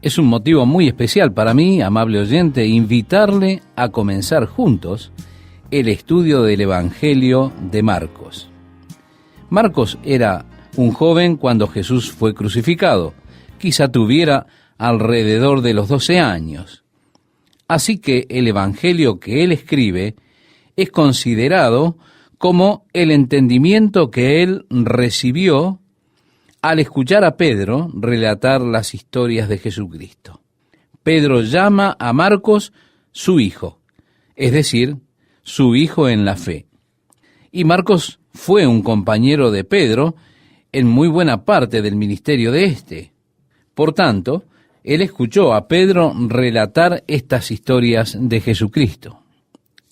Es un motivo muy especial para mí, amable oyente, invitarle a comenzar juntos el estudio del Evangelio de Marcos. Marcos era un joven cuando Jesús fue crucificado. Quizá tuviera alrededor de los 12 años. Así que el Evangelio que él escribe es considerado como el entendimiento que él recibió al escuchar a Pedro relatar las historias de Jesucristo. Pedro llama a Marcos su hijo, es decir, su hijo en la fe. Y Marcos fue un compañero de Pedro en muy buena parte del ministerio de éste. Por tanto, él escuchó a Pedro relatar estas historias de Jesucristo.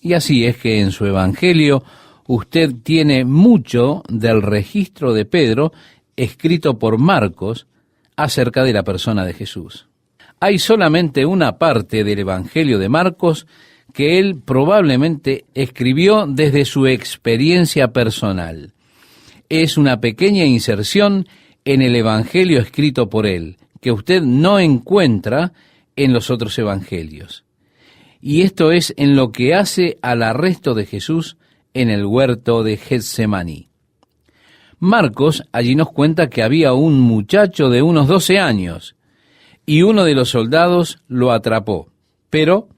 Y así es que en su Evangelio usted tiene mucho del registro de Pedro escrito por Marcos acerca de la persona de Jesús. Hay solamente una parte del Evangelio de Marcos que él probablemente escribió desde su experiencia personal. Es una pequeña inserción en el Evangelio escrito por él, que usted no encuentra en los otros evangelios. Y esto es en lo que hace al arresto de Jesús en el huerto de Getsemaní. Marcos allí nos cuenta que había un muchacho de unos 12 años y uno de los soldados lo atrapó, pero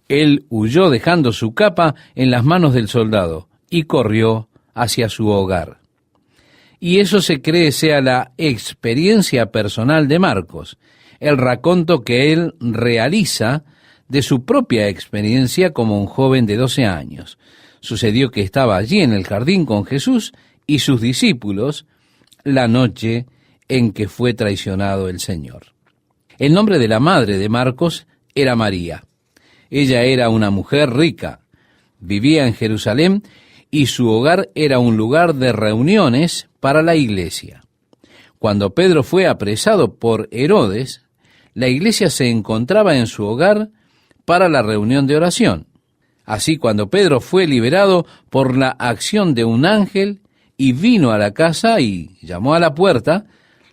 él huyó dejando su capa en las manos del soldado y corrió hacia su hogar. Y eso se cree sea la experiencia personal de Marcos, el raconto que él realiza de su propia experiencia como un joven de 12 años. Sucedió que estaba allí en el jardín con Jesús y sus discípulos la noche en que fue traicionado el Señor. El nombre de la madre de Marcos era María. Ella era una mujer rica, vivía en Jerusalén y su hogar era un lugar de reuniones para la iglesia. Cuando Pedro fue apresado por Herodes, la iglesia se encontraba en su hogar para la reunión de oración. Así, cuando Pedro fue liberado por la acción de un ángel y vino a la casa y llamó a la puerta,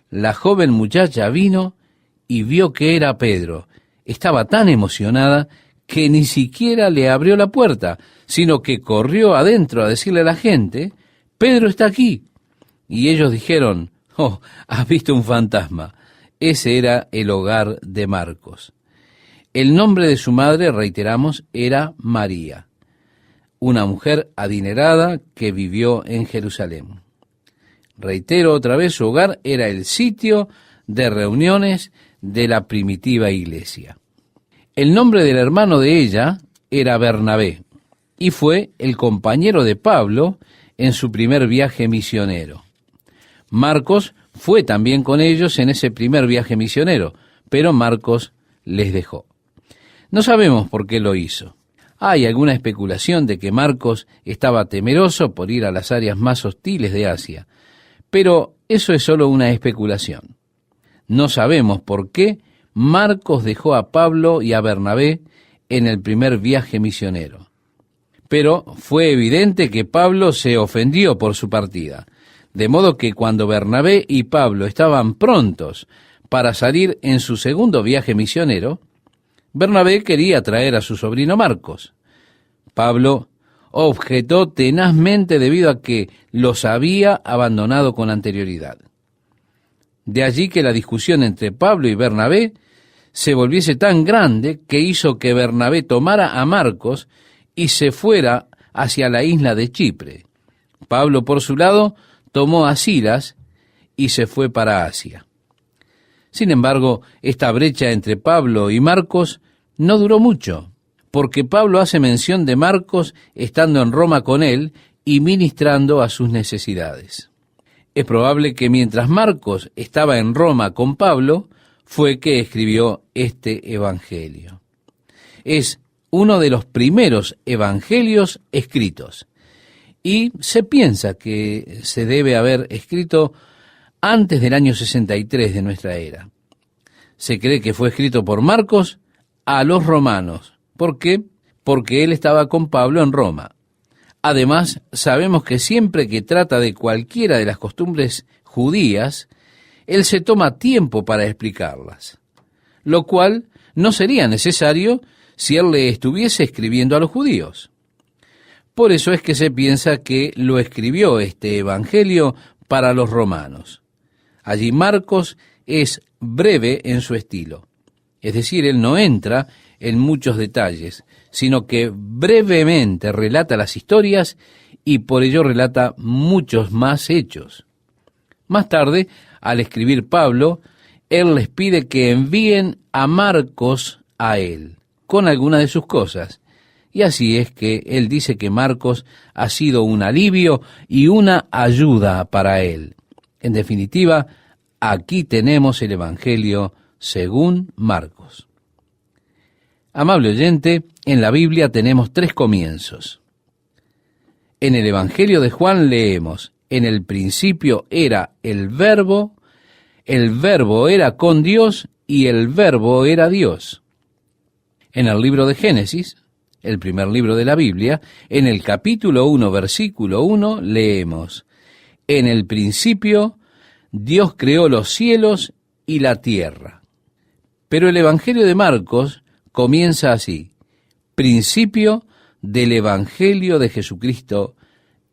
la joven muchacha vino y vio que era Pedro. Estaba tan emocionada que ni siquiera le abrió la puerta, sino que corrió adentro a decirle a la gente, «Pedro está aquí». Y ellos dijeron, «Oh, has visto un fantasma». Ese era el hogar de Marcos. El nombre de su madre, reiteramos, era María, una mujer adinerada que vivió en Jerusalén. Reitero otra vez, su hogar era el sitio de reuniones de la primitiva iglesia. El nombre del hermano de ella era Bernabé, y fue el compañero de Pablo en su primer viaje misionero. Marcos fue también con ellos en ese primer viaje misionero, pero Marcos les dejó. No sabemos por qué lo hizo. Hay alguna especulación de que Marcos estaba temeroso por ir a las áreas más hostiles de Asia, pero eso es solo una especulación. No sabemos por qué Marcos dejó a Pablo y a Bernabé en el primer viaje misionero. Pero fue evidente que Pablo se ofendió por su partida, de modo que cuando Bernabé y Pablo estaban prontos para salir en su segundo viaje misionero, Bernabé quería traer a su sobrino Marcos. Pablo objetó tenazmente debido a que los había abandonado con anterioridad. De allí que la discusión entre Pablo y Bernabé se volviese tan grande que hizo que Bernabé tomara a Marcos y se fuera hacia la isla de Chipre. Pablo, por su lado, tomó a Silas y se fue para Asia. Sin embargo, esta brecha entre Pablo y Marcos no duró mucho, porque Pablo hace mención de Marcos estando en Roma con él y ministrando a sus necesidades. Es probable que mientras Marcos estaba en Roma con Pablo, fue que escribió este evangelio. Es uno de los primeros evangelios escritos, y se piensa que se debe haber escrito antes del año 63 de nuestra era. Se cree que fue escrito por Marcos a los romanos. ¿Por qué? Porque él estaba con Pablo en Roma. Además, sabemos que siempre que trata de cualquiera de las costumbres judías, él se toma tiempo para explicarlas. lo cual no sería necesario si él le estuviese escribiendo a los judíos. Por eso es que se piensa que lo escribió este evangelio para los romanos. Allí Marcos es breve en su estilo, es decir, él no entra en muchos detalles, sino que brevemente relata las historias y por ello relata muchos más hechos. Más tarde, al escribir Pablo, él les pide que envíen a Marcos a él, con alguna de sus cosas. Y así es que él dice que Marcos ha sido un alivio y una ayuda para él. En definitiva, aquí tenemos el Evangelio según Marcos. Amable oyente, en la Biblia tenemos 3 comienzos. En el Evangelio de Juan leemos: en el principio era el Verbo era con Dios y el Verbo era Dios. En el libro de Génesis, el primer libro de la Biblia, en el capítulo 1, versículo 1, leemos: en el principio Dios creó los cielos y la tierra. Pero el Evangelio de Marcos comienza así: principio del Evangelio de Jesucristo,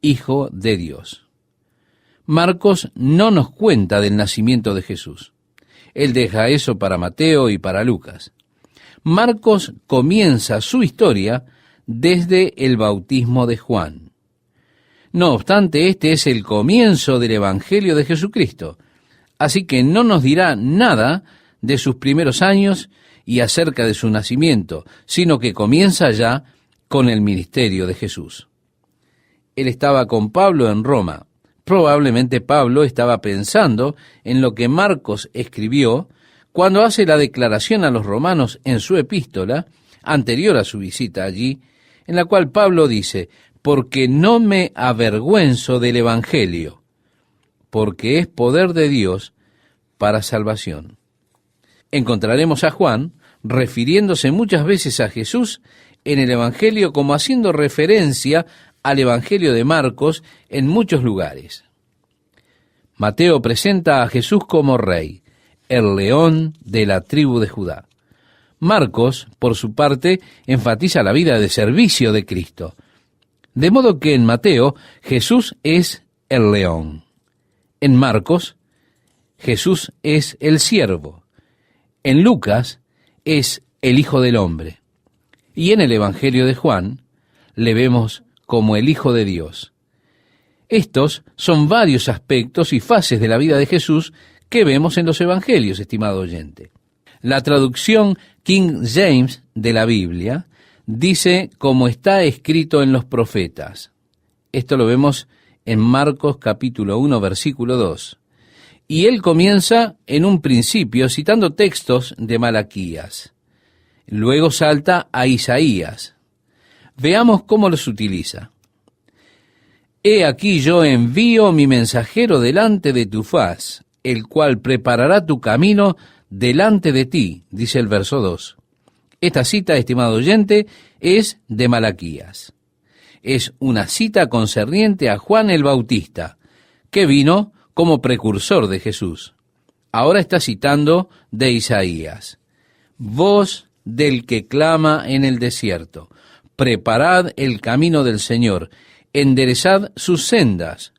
Hijo de Dios. Marcos no nos cuenta del nacimiento de Jesús. Él deja eso para Mateo y para Lucas. Marcos comienza su historia desde el bautismo de Juan. No obstante, este es el comienzo del Evangelio de Jesucristo, así que no nos dirá nada de sus primeros años y acerca de su nacimiento, sino que comienza ya con el ministerio de Jesús. Él estaba con Pablo en Roma. Probablemente Pablo estaba pensando en lo que Marcos escribió cuando hace la declaración a los romanos en su epístola, anterior a su visita allí, en la cual Pablo dice: porque no me avergüenzo del Evangelio, porque es poder de Dios para salvación. Encontraremos a Juan refiriéndose muchas veces a Jesús en el Evangelio como haciendo referencia al Evangelio de Marcos en muchos lugares. Mateo presenta a Jesús como rey, el león de la tribu de Judá. Marcos, por su parte, enfatiza la vida de servicio de Cristo. De modo que en Mateo, Jesús es el león. En Marcos, Jesús es el siervo. En Lucas, es el Hijo del Hombre. Y en el Evangelio de Juan, le vemos como el Hijo de Dios. Estos son varios aspectos y fases de la vida de Jesús que vemos en los Evangelios, estimado oyente. La traducción King James de la Biblia dice como está escrito en los profetas. Esto lo vemos en Marcos capítulo 1, versículo 2. Y él comienza en un principio citando textos de Malaquías. Luego salta a Isaías. Veamos cómo los utiliza. He aquí yo envío mi mensajero delante de tu faz, el cual preparará tu camino delante de ti, dice el verso 2. Esta cita, estimado oyente, es de Malaquías. Es una cita concerniente a Juan el Bautista, que vino como precursor de Jesús. Ahora está citando de Isaías. Voz del que clama en el desierto: preparad el camino del Señor, enderezad sus sendas.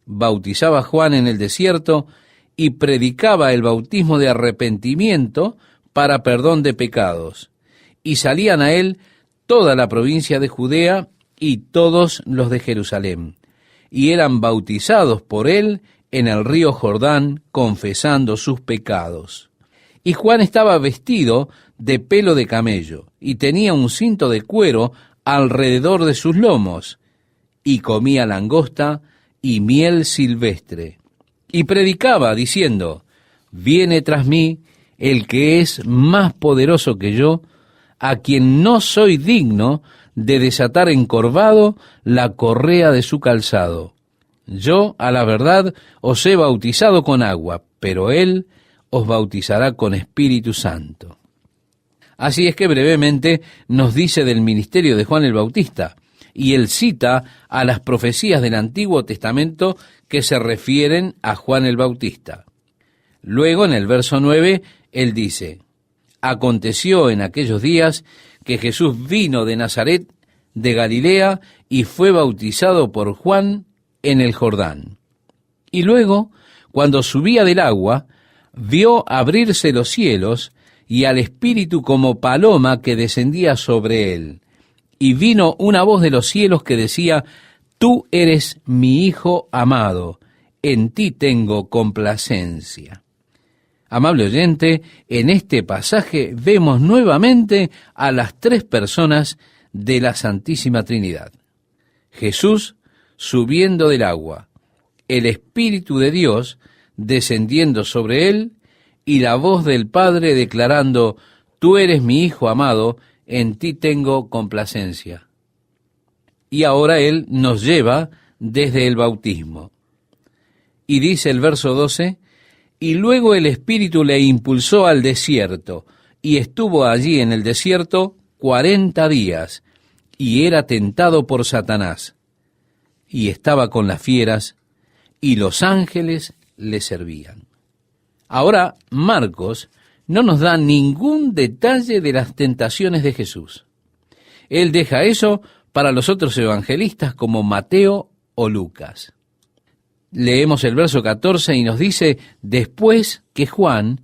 Bautizaba Juan en el desierto y predicaba el bautismo de arrepentimiento para perdón de pecados. Y salían a él toda la provincia de Judea y todos los de Jerusalén. Y eran bautizados por él en el río Jordán, confesando sus pecados. Y Juan estaba vestido de pelo de camello, y tenía un cinto de cuero alrededor de sus lomos, y comía langosta y miel silvestre. Y predicaba diciendo: viene tras mí el que es más poderoso que yo, a quien no soy digno de desatar encorvado la correa de su calzado. Yo, a la verdad, os he bautizado con agua, pero él os bautizará con Espíritu Santo. Así es que brevemente nos dice del ministerio de Juan el Bautista, y él cita a las profecías del Antiguo Testamento que se refieren a Juan el Bautista. Luego, en el verso 9, él dice: Aconteció en aquellos días que Jesús vino de Nazaret, de Galilea, y fue bautizado por Juan en el Jordán. Y luego, cuando subía del agua, vio abrirse los cielos y al Espíritu como paloma que descendía sobre él. Y vino una voz de los cielos que decía: Tú eres mi Hijo amado, en ti tengo complacencia. Amable oyente, en este pasaje vemos nuevamente a las tres personas de la Santísima Trinidad. Jesús subiendo del agua, el Espíritu de Dios descendiendo sobre él y la voz del Padre declarando: Tú eres mi Hijo amado, en ti tengo complacencia. Y ahora Él nos lleva desde el bautismo. Y dice el verso 12, y luego el Espíritu le impulsó al desierto, y estuvo allí en el desierto 40 días, y era tentado por Satanás. Y estaba con las fieras, y los ángeles le servían. Ahora, Marcos no nos da ningún detalle de las tentaciones de Jesús. Él deja eso para los otros evangelistas como Mateo o Lucas. Leemos el verso 14 y nos dice: después que Juan,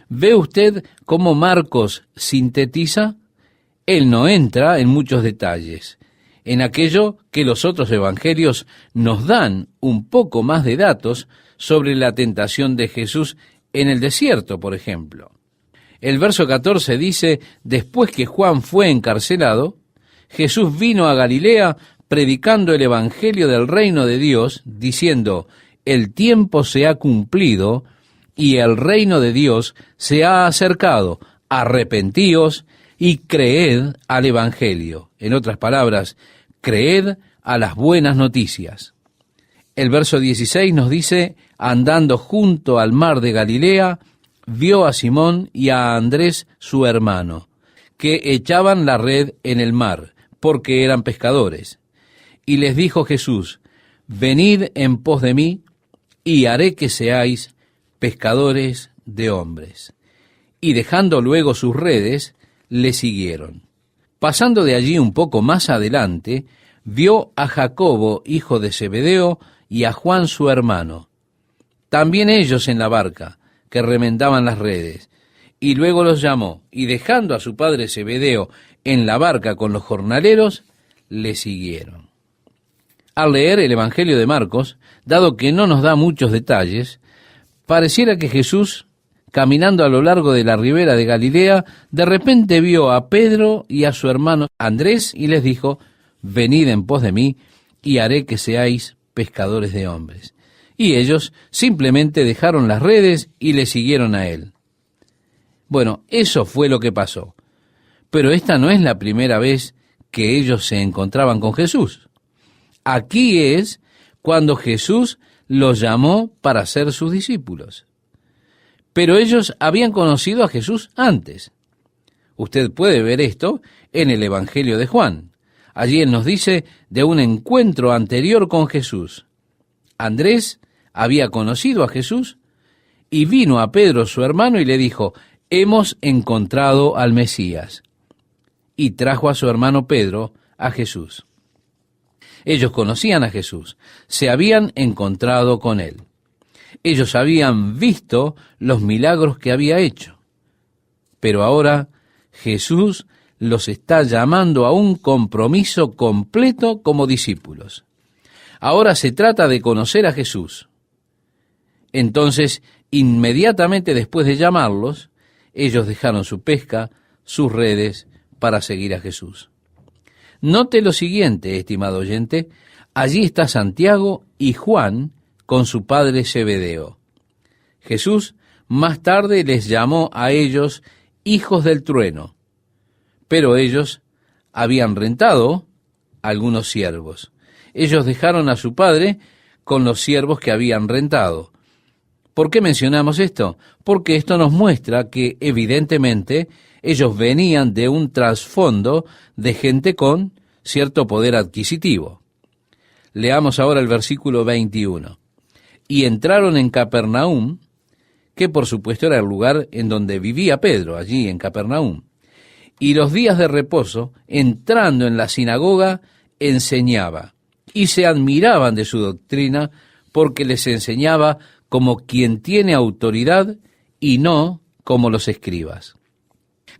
¿ve usted cómo Marcos sintetiza? Él no entra en muchos detalles, en aquello que los otros evangelios nos dan un poco más de datos sobre la tentación de Jesús en el desierto, por ejemplo. El verso 14 dice: después que Juan fue encarcelado, Jesús vino a Galilea predicando el evangelio del reino de Dios, diciendo: el tiempo se ha cumplido y el reino de Dios se ha acercado. Arrepentíos y creed al evangelio. En otras palabras, creed a las buenas noticias. El verso 16 nos dice: andando junto al mar de Galilea, vio a Simón y a Andrés su hermano, que echaban la red en el mar, porque eran pescadores. Y les dijo Jesús: venid en pos de mí, y haré que seáis pescadores de hombres. Y dejando luego sus redes, le siguieron. Pasando de allí un poco más adelante, vio a Jacobo, hijo de Zebedeo, y a Juan su hermano, también ellos en la barca, que remendaban las redes. Y luego los llamó, y dejando a su padre Zebedeo en la barca con los jornaleros, le siguieron. Al leer el Evangelio de Marcos, dado que no nos da muchos detalles, pareciera que Jesús, caminando a lo largo de la ribera de Galilea, de repente vio a Pedro y a su hermano Andrés y les dijo: venid en pos de mí, y haré que seáis pescadores de hombres. Y ellos simplemente dejaron las redes y le siguieron a él. Bueno, eso fue lo que pasó. Pero esta no es la primera vez que ellos se encontraban con Jesús. Aquí es cuando Jesús los llamó para ser sus discípulos. Pero ellos habían conocido a Jesús antes. Usted puede ver esto en el Evangelio de Juan. Allí él nos dice de un encuentro anterior con Jesús. Andrés había conocido a Jesús y vino a Pedro su hermano y le dijo: hemos encontrado al Mesías. Y trajo a su hermano Pedro a Jesús. Ellos conocían a Jesús, se habían encontrado con él. Ellos habían visto los milagros que había hecho. Pero ahora Jesús los está llamando a un compromiso completo como discípulos. Ahora se trata de conocer a Jesús. Entonces, inmediatamente después de llamarlos, ellos dejaron su pesca, sus redes, para seguir a Jesús. Note lo siguiente, estimado oyente: allí está Santiago y Juan con su padre Zebedeo. Jesús más tarde les llamó a ellos hijos del trueno, pero ellos habían rentado algunos siervos. Ellos dejaron a su padre con los siervos que habían rentado. ¿Por qué mencionamos esto? Porque esto nos muestra que evidentemente ellos venían de un trasfondo de gente con cierto poder adquisitivo. Leamos ahora el versículo 21. Y entraron en Capernaum, que por supuesto era el lugar en donde vivía Pedro, allí en Capernaum. Y los días de reposo, entrando en la sinagoga, enseñaba, y se admiraban de su doctrina, porque les enseñaba como quien tiene autoridad y no como los escribas.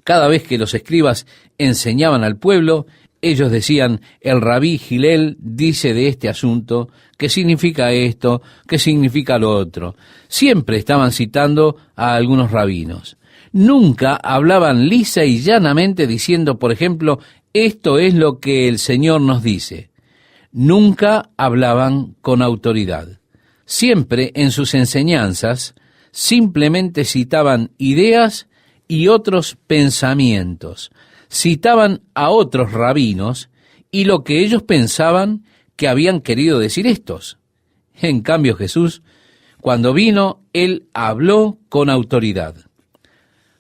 Cada vez que los escribas enseñaban al pueblo, ellos decían, el rabí Gilel dice de este asunto, ¿qué significa esto? ¿Qué significa lo otro? Siempre estaban citando a algunos rabinos. Nunca hablaban lisa y llanamente diciendo, por ejemplo, esto es lo que el Señor nos dice. Nunca hablaban con autoridad. Siempre en sus enseñanzas simplemente citaban ideas y otros pensamientos. Citaban a otros rabinos y lo que ellos pensaban que habían querido decir estos. En cambio Jesús, cuando vino, Él habló con autoridad.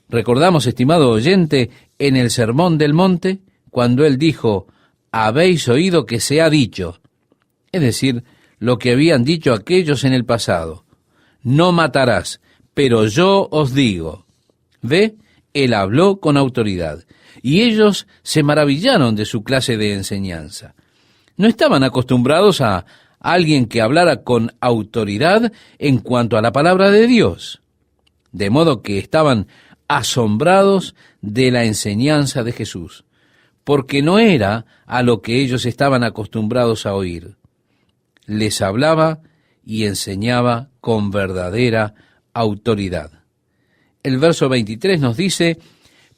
Recordamos, estimado oyente, en el Sermón del Monte, cuando Él dijo, habéis oído que se ha dicho, es decir, lo que habían dicho aquellos en el pasado, no matarás, pero yo os digo. ¿Ve? Él habló con autoridad, y ellos se maravillaron de su clase de enseñanza. No estaban acostumbrados a alguien que hablara con autoridad en cuanto a la palabra de Dios, de modo que estaban asombrados de la enseñanza de Jesús, porque no era a lo que ellos estaban acostumbrados a oír. Les hablaba y enseñaba con verdadera autoridad. El verso 23 nos dice,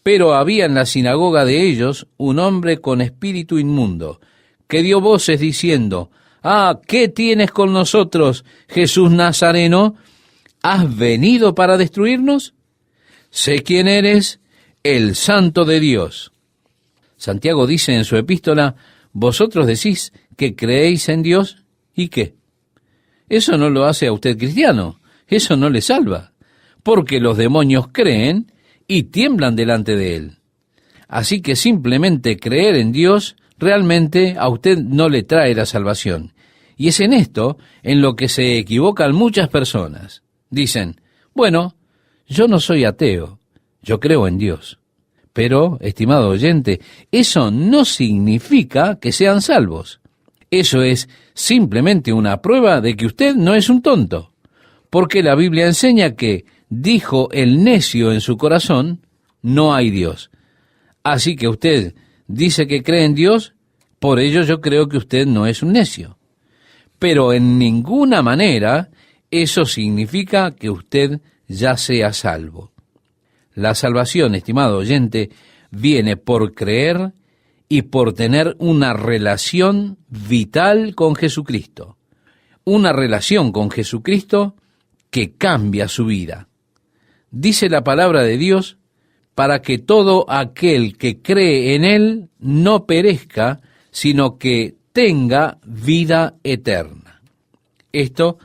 pero había en la sinagoga de ellos un hombre con espíritu inmundo, que dio voces diciendo, ¿qué tienes con nosotros, Jesús Nazareno? ¿Has venido para destruirnos? Sé quién eres, el Santo de Dios. Santiago dice en su epístola, vosotros decís que creéis en Dios, ¿y qué? Eso no lo hace a usted cristiano, eso no le salva, porque los demonios creen y tiemblan delante de él. Así que simplemente creer en Dios realmente a usted no le trae la salvación. Y es en esto en lo que se equivocan muchas personas. Dicen, bueno, yo no soy ateo, yo creo en Dios. Pero, estimado oyente, eso no significa que sean salvos. Eso es simplemente una prueba de que usted no es un tonto, porque la Biblia enseña que, dijo el necio en su corazón, no hay Dios. Así que usted dice que cree en Dios, por ello yo creo que usted no es un necio. Pero en ninguna manera eso significa que usted ya sea salvo. La salvación, estimado oyente, viene por creer y por tener una relación vital con Jesucristo. Una relación con Jesucristo que cambia su vida. Dice la palabra de Dios, para que todo aquel que cree en Él no perezca, sino que tenga vida eterna. Esto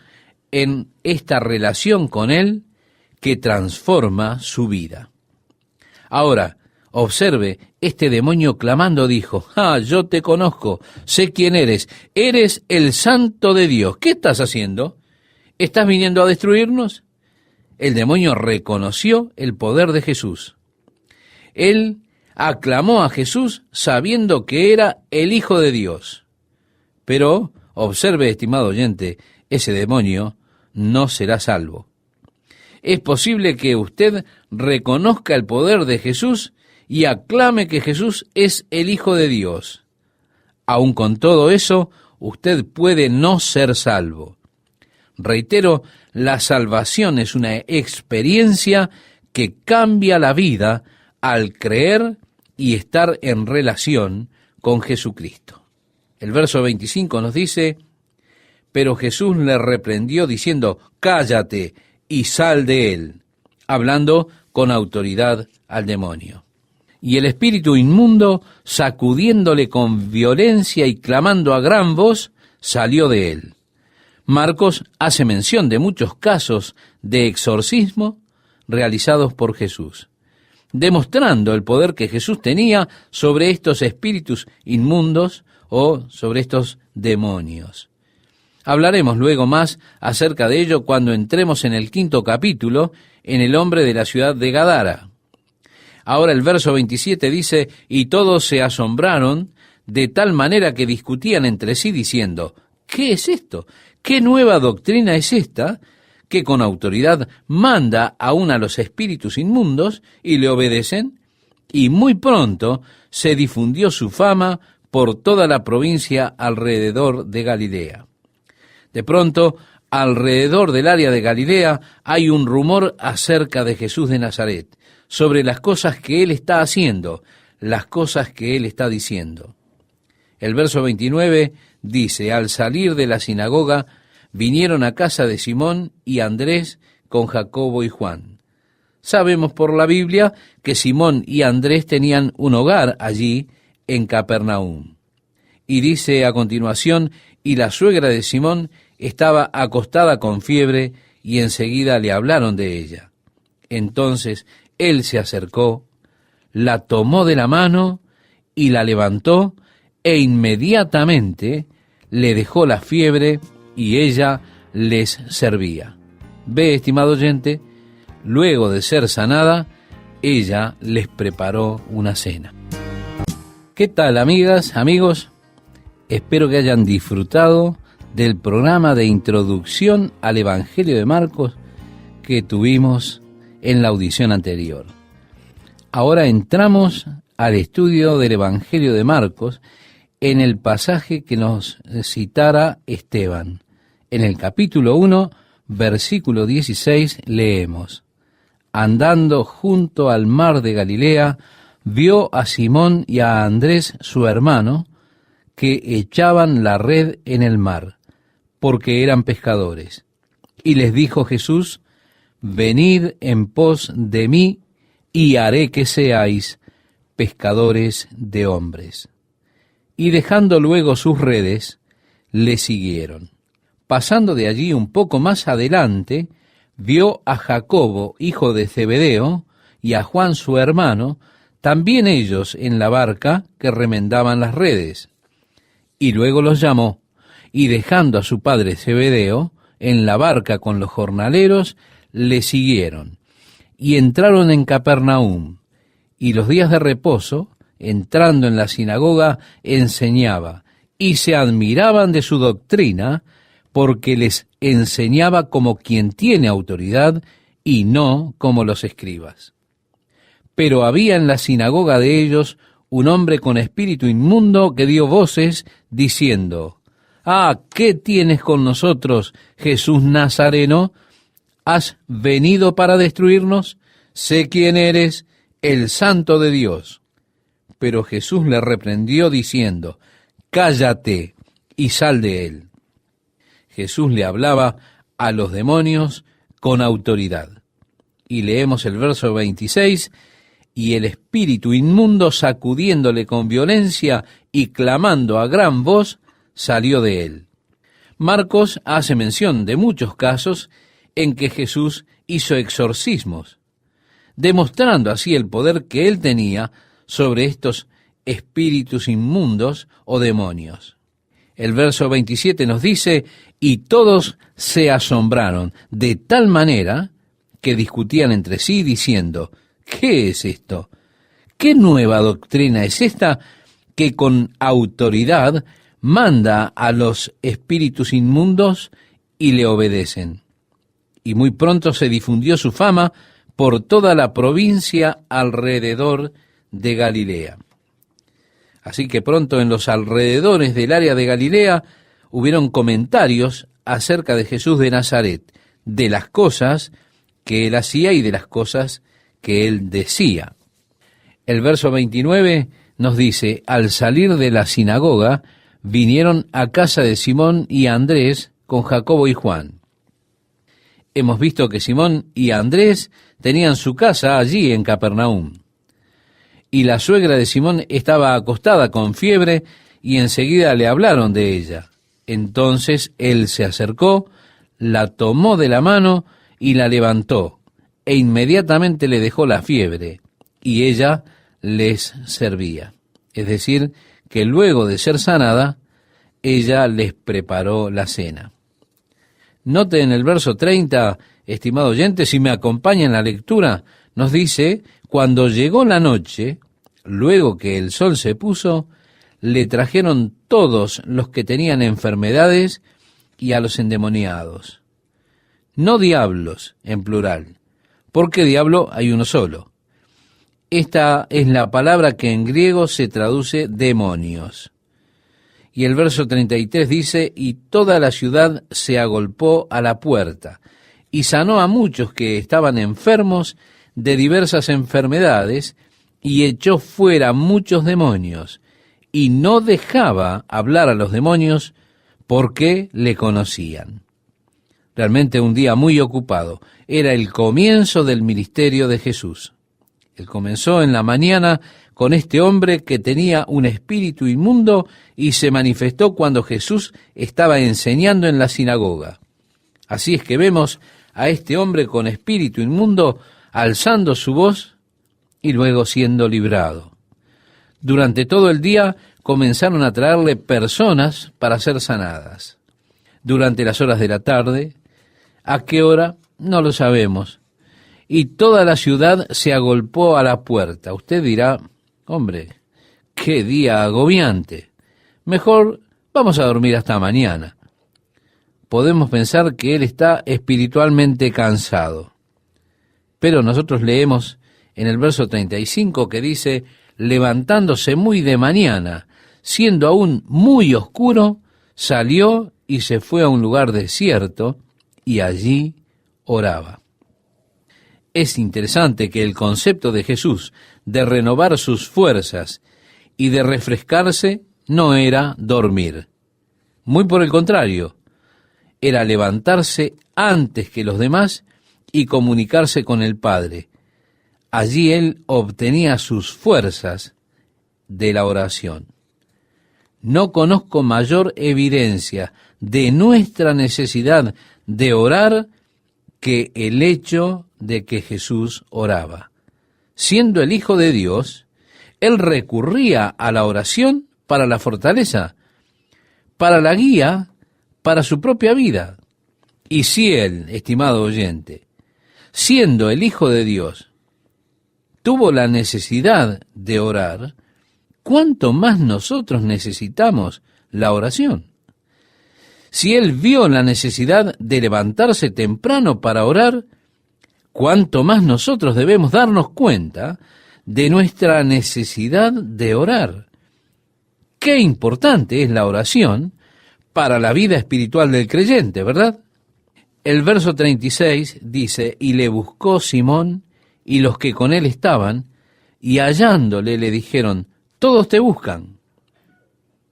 en esta relación con Él que transforma su vida. Ahora, observe, este demonio clamando dijo, yo te conozco, sé quién eres el Santo de Dios. ¿Qué estás haciendo? ¿Estás viniendo a destruirnos? El demonio reconoció el poder de Jesús. Él aclamó a Jesús sabiendo que era el Hijo de Dios. Pero, observe, estimado oyente, ese demonio no será salvo. Es posible que usted reconozca el poder de Jesús y aclame que Jesús es el Hijo de Dios. Aun con todo eso, usted puede no ser salvo. Reitero, la salvación es una experiencia que cambia la vida al creer y estar en relación con Jesucristo. El verso 25 nos dice, pero Jesús le reprendió diciendo, cállate y sal de él, hablando con autoridad al demonio. Y el espíritu inmundo, sacudiéndole con violencia y clamando a gran voz, salió de él. Marcos hace mención de muchos casos de exorcismo realizados por Jesús, demostrando el poder que Jesús tenía sobre estos espíritus inmundos o sobre estos demonios. Hablaremos luego más acerca de ello cuando entremos en el 5º capítulo, en el hombre de la ciudad de Gadara. Ahora el verso 27 dice, y todos se asombraron de tal manera que discutían entre sí diciendo, ¿qué es esto? ¿Qué nueva doctrina es esta que con autoridad manda aún a los espíritus inmundos y le obedecen? Y muy pronto se difundió su fama por toda la provincia alrededor de Galilea. De pronto, alrededor del área de Galilea hay un rumor acerca de Jesús de Nazaret, sobre las cosas que él está haciendo, las cosas que él está diciendo. El verso 29 dice, al salir de la sinagoga, vinieron a casa de Simón y Andrés con Jacobo y Juan. Sabemos por la Biblia que Simón y Andrés tenían un hogar allí en Capernaum. Y dice a continuación, y la suegra de Simón estaba acostada con fiebre, y enseguida le hablaron de ella. Entonces él se acercó, la tomó de la mano y la levantó, e inmediatamente le dejó la fiebre, y ella les servía. Ve, estimado oyente, luego de ser sanada, ella les preparó una cena. ¿Qué tal, amigas, amigos? Espero que hayan disfrutado del programa de introducción al Evangelio de Marcos que tuvimos en la audición anterior. Ahora entramos al estudio del Evangelio de Marcos en el pasaje que nos citara Esteban. En el capítulo 1, versículo 16, leemos: andando junto al mar de Galilea, vio a Simón y a Andrés su hermano, que echaban la red en el mar, porque eran pescadores. Y les dijo Jesús, venid en pos de mí, y haré que seáis pescadores de hombres. Y dejando luego sus redes, le siguieron. Pasando de allí un poco más adelante, vio a Jacobo, hijo de Zebedeo, y a Juan su hermano, también ellos en la barca que remendaban las redes. Y luego los llamó, y dejando a su padre Zebedeo en la barca con los jornaleros, le siguieron. Y entraron en Capernaum, y los días de reposo, entrando en la sinagoga, enseñaba, y se admiraban de su doctrina, porque les enseñaba como quien tiene autoridad, y no como los escribas. Pero había en la sinagoga de ellos un hombre con espíritu inmundo que dio voces, diciendo, «Ah, ¿qué tienes con nosotros, Jesús Nazareno? ¿Has venido para destruirnos? Sé quién eres, el Santo de Dios». Pero Jesús le reprendió diciendo, «Cállate y sal de él». Jesús le hablaba a los demonios con autoridad. Y leemos el verso 26, y el espíritu inmundo, sacudiéndole con violencia y clamando a gran voz, salió de él. Marcos hace mención de muchos casos en que Jesús hizo exorcismos, demostrando así el poder que él tenía sobre estos espíritus inmundos o demonios. El verso 27 nos dice, y todos se asombraron de tal manera que discutían entre sí diciendo, ¿qué es esto? ¿Qué nueva doctrina es esta que con autoridad manda a los espíritus inmundos y le obedecen? Y muy pronto se difundió su fama por toda la provincia alrededor de Galilea. Así que pronto en los alrededores del área de Galilea hubieron comentarios acerca de Jesús de Nazaret, de las cosas que él hacía y de las cosas que él decía. El verso 29 nos dice, al salir de la sinagoga, vinieron a casa de Simón y Andrés con Jacobo y Juan. Hemos visto que Simón y Andrés tenían su casa allí en Capernaum. Y la suegra de Simón estaba acostada con fiebre, y enseguida le hablaron de ella. Entonces él se acercó, la tomó de la mano y la levantó, e inmediatamente le dejó la fiebre, y ella les servía. Es decir, que luego de ser sanada, ella les preparó la cena. Note en el verso 30, estimado oyente, si me acompaña en la lectura, nos dice, cuando llegó la noche, luego que el sol se puso, le trajeron todos los que tenían enfermedades y a los endemoniados. No diablos, en plural, porque diablo hay uno solo. Esta es la palabra que en griego se traduce demonios. Y el verso 33 dice, y toda la ciudad se agolpó a la puerta, y sanó a muchos que estaban enfermos de diversas enfermedades, y echó fuera muchos demonios, y no dejaba hablar a los demonios porque le conocían. Realmente un día muy ocupado. Era el comienzo del ministerio de Jesús. Él comenzó en la mañana con este hombre que tenía un espíritu inmundo y se manifestó cuando Jesús estaba enseñando en la sinagoga. Así es que vemos a este hombre con espíritu inmundo alzando su voz y luego siendo librado. Durante todo el día comenzaron a traerle personas para ser sanadas. Durante las horas de la tarde, ¿a qué hora? No lo sabemos. Y toda la ciudad se agolpó a la puerta. Usted dirá, hombre, qué día agobiante. Mejor vamos a dormir hasta mañana. Podemos pensar que él está espiritualmente cansado. Pero nosotros leemos en el verso 35 que dice, levantándose muy de mañana, siendo aún muy oscuro, salió y se fue a un lugar desierto y allí oraba. Es interesante que el concepto de Jesús de renovar sus fuerzas y de refrescarse no era dormir. Muy por el contrario, era levantarse antes que los demás y comunicarse con el Padre. Allí él obtenía sus fuerzas de la oración. No conozco mayor evidencia de nuestra necesidad de orar que el hecho de que Jesús oraba. Siendo el Hijo de Dios, él recurría a la oración para la fortaleza, para la guía, para su propia vida. Y si él, estimado oyente, siendo el Hijo de Dios, tuvo la necesidad de orar, ¿cuánto más nosotros necesitamos la oración? Si él vio la necesidad de levantarse temprano para orar, ¿cuánto más nosotros debemos darnos cuenta de nuestra necesidad de orar? Qué importante es la oración para la vida espiritual del creyente, ¿verdad? El verso 36 dice, y le buscó Simón y los que con él estaban, y hallándole le dijeron, todos te buscan.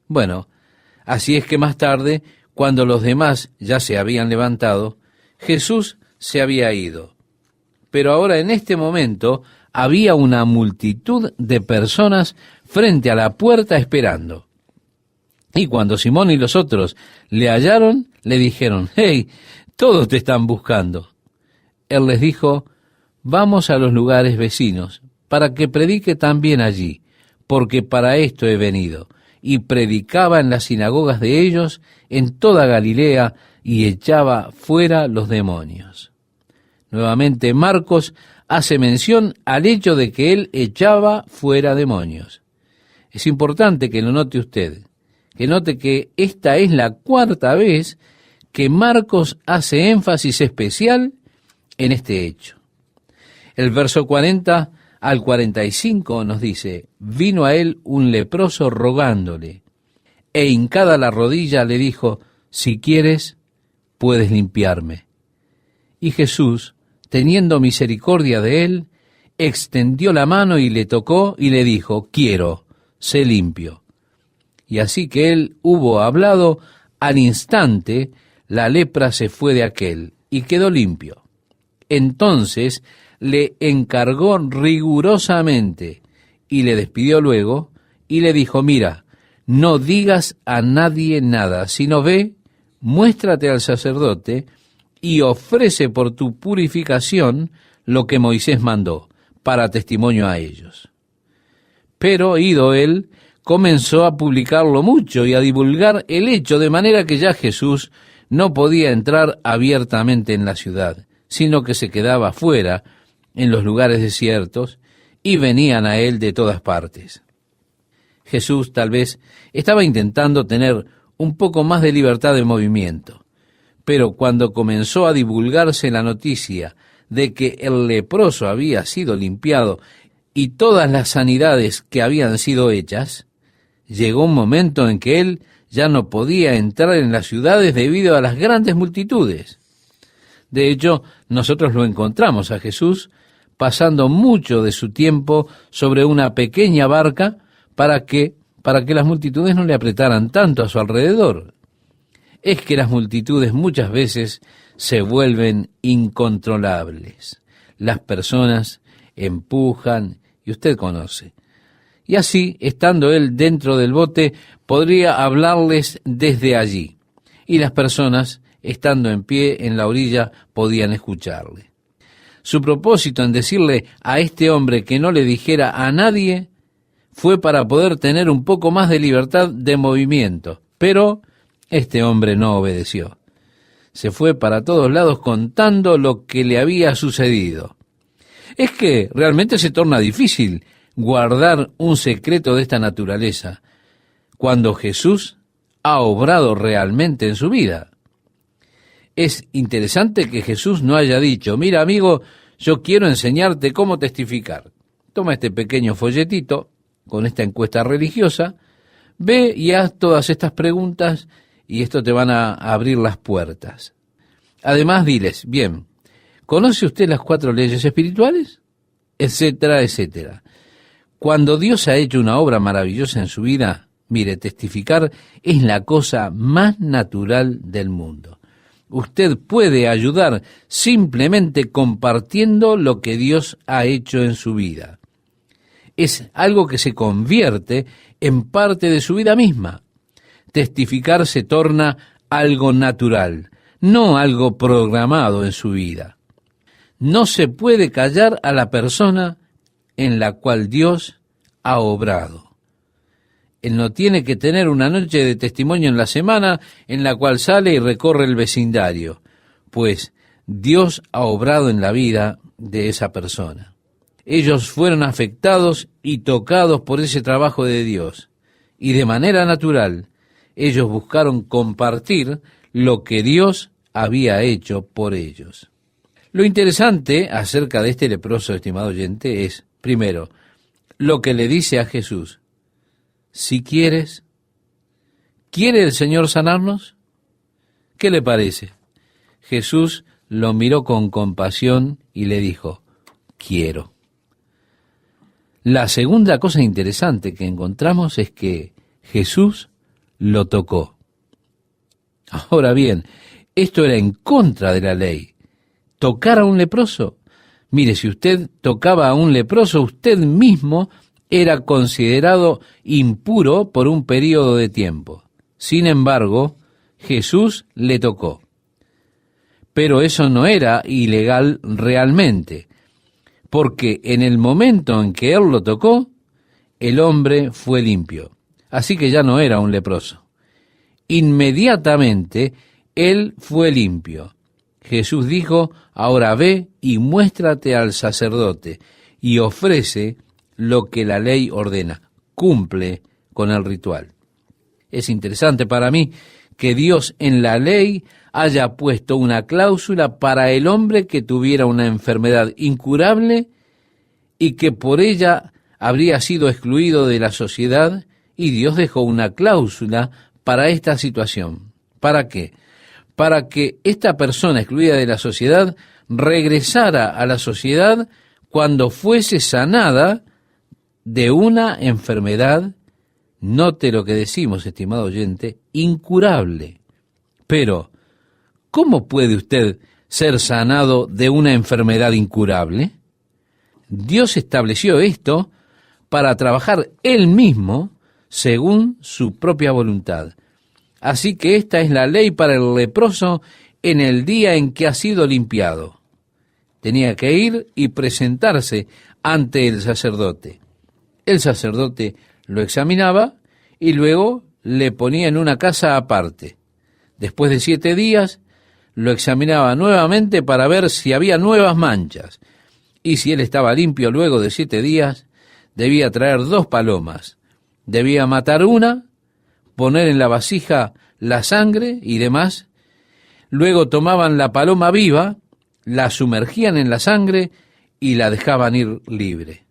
Bueno, así es que más tarde, cuando los demás ya se habían levantado, Jesús se había ido. Pero ahora en este momento había una multitud de personas frente a la puerta esperando. Y cuando Simón y los otros le hallaron, le dijeron, hey, todos te están buscando. Él les dijo, vamos a los lugares vecinos, para que predique también allí, porque para esto he venido. Y predicaba en las sinagogas de ellos en toda Galilea y echaba fuera los demonios. Nuevamente Marcos hace mención al hecho de que él echaba fuera demonios. Es importante que lo note usted, que note que esta es la cuarta vez que Marcos hace énfasis especial en este hecho. El verso 40 al 45 nos dice, vino a él un leproso rogándole, e hincada la rodilla le dijo, si quieres, puedes limpiarme. Y Jesús, teniendo misericordia de él, extendió la mano y le tocó y le dijo, quiero, sé limpio. Y así que él hubo hablado, al instante la lepra se fue de aquél y quedó limpio. Entonces le encargó rigurosamente y le despidió luego y le dijo, mira, no digas a nadie nada, sino ve, muéstrate al sacerdote y ofrece por tu purificación lo que Moisés mandó, para testimonio a ellos. Pero, ido él, comenzó a publicarlo mucho y a divulgar el hecho, de manera que ya Jesús no podía entrar abiertamente en la ciudad, sino que se quedaba fuera, en los lugares desiertos, y venían a él de todas partes. Jesús tal vez estaba intentando tener un poco más de libertad de movimiento, pero cuando comenzó a divulgarse la noticia de que el leproso había sido limpiado y todas las sanidades que habían sido hechas, llegó un momento en que él ya no podía entrar en las ciudades debido a las grandes multitudes. De hecho, nosotros lo encontramos a Jesús pasando mucho de su tiempo sobre una pequeña barca para que las multitudes no le apretaran tanto a su alrededor. Es que las multitudes muchas veces se vuelven incontrolables. Las personas empujan, y usted conoce. Y así, estando él dentro del bote, podría hablarles desde allí, y las personas, estando en pie en la orilla, podían escucharle. Su propósito en decirle a este hombre que no le dijera a nadie fue para poder tener un poco más de libertad de movimiento, pero este hombre no obedeció. Se fue para todos lados contando lo que le había sucedido. Es que realmente se torna difícil guardar un secreto de esta naturaleza cuando Jesús ha obrado realmente en su vida. Es interesante que Jesús no haya dicho: mira, amigo, yo quiero enseñarte cómo testificar. Toma este pequeño folletito con esta encuesta religiosa, ve y haz todas estas preguntas y esto te van a abrir las puertas. Además, diles: bien, ¿conoce usted las 4 leyes espirituales? Etcétera, etcétera. Cuando Dios ha hecho una obra maravillosa en su vida, mire, testificar es la cosa más natural del mundo. Usted puede ayudar simplemente compartiendo lo que Dios ha hecho en su vida. Es algo que se convierte en parte de su vida misma. Testificar se torna algo natural, no algo programado en su vida. No se puede callar a la persona en la cual Dios ha obrado. Él no tiene que tener una noche de testimonio en la semana en la cual sale y recorre el vecindario, pues Dios ha obrado en la vida de esa persona. Ellos fueron afectados y tocados por ese trabajo de Dios, y de manera natural, ellos buscaron compartir lo que Dios había hecho por ellos. Lo interesante acerca de este leproso, estimado oyente, es, primero, lo que le dice a Jesús: si quieres, ¿quiere el Señor sanarnos? ¿Qué le parece? Jesús lo miró con compasión y le dijo: quiero. La segunda cosa interesante que encontramos es que Jesús lo tocó. Ahora bien, esto era en contra de la ley. ¿Tocar a un leproso? Mire, si usted tocaba a un leproso, usted mismo era considerado impuro por un periodo de tiempo. Sin embargo, Jesús le tocó. Pero eso no era ilegal realmente, porque en el momento en que él lo tocó, el hombre fue limpio. Así que ya no era un leproso. Inmediatamente, él fue limpio. Jesús dijo: ahora ve y muéstrate al sacerdote, y ofrece lo que la ley ordena. Cumple con el ritual. Es interesante para mí que Dios en la ley haya puesto una cláusula para el hombre que tuviera una enfermedad incurable y que por ella habría sido excluido de la sociedad, y Dios dejó una cláusula para esta situación. ¿Para qué? Para que esta persona excluida de la sociedad regresara a la sociedad cuando fuese sanada de una enfermedad, note lo que decimos, estimado oyente, incurable. Pero, ¿cómo puede usted ser sanado de una enfermedad incurable? Dios estableció esto para trabajar Él mismo según su propia voluntad. Así que esta es la ley para el leproso en el día en que ha sido limpiado. Tenía que ir y presentarse ante el sacerdote. El sacerdote lo examinaba y luego le ponía en una casa aparte. Después de 7 días, lo examinaba nuevamente para ver si había nuevas manchas. Y si él estaba limpio luego de 7 días, debía traer 2 palomas. Debía matar una, poner en la vasija la sangre y demás. Luego tomaban la paloma viva, la sumergían en la sangre y la dejaban ir libre.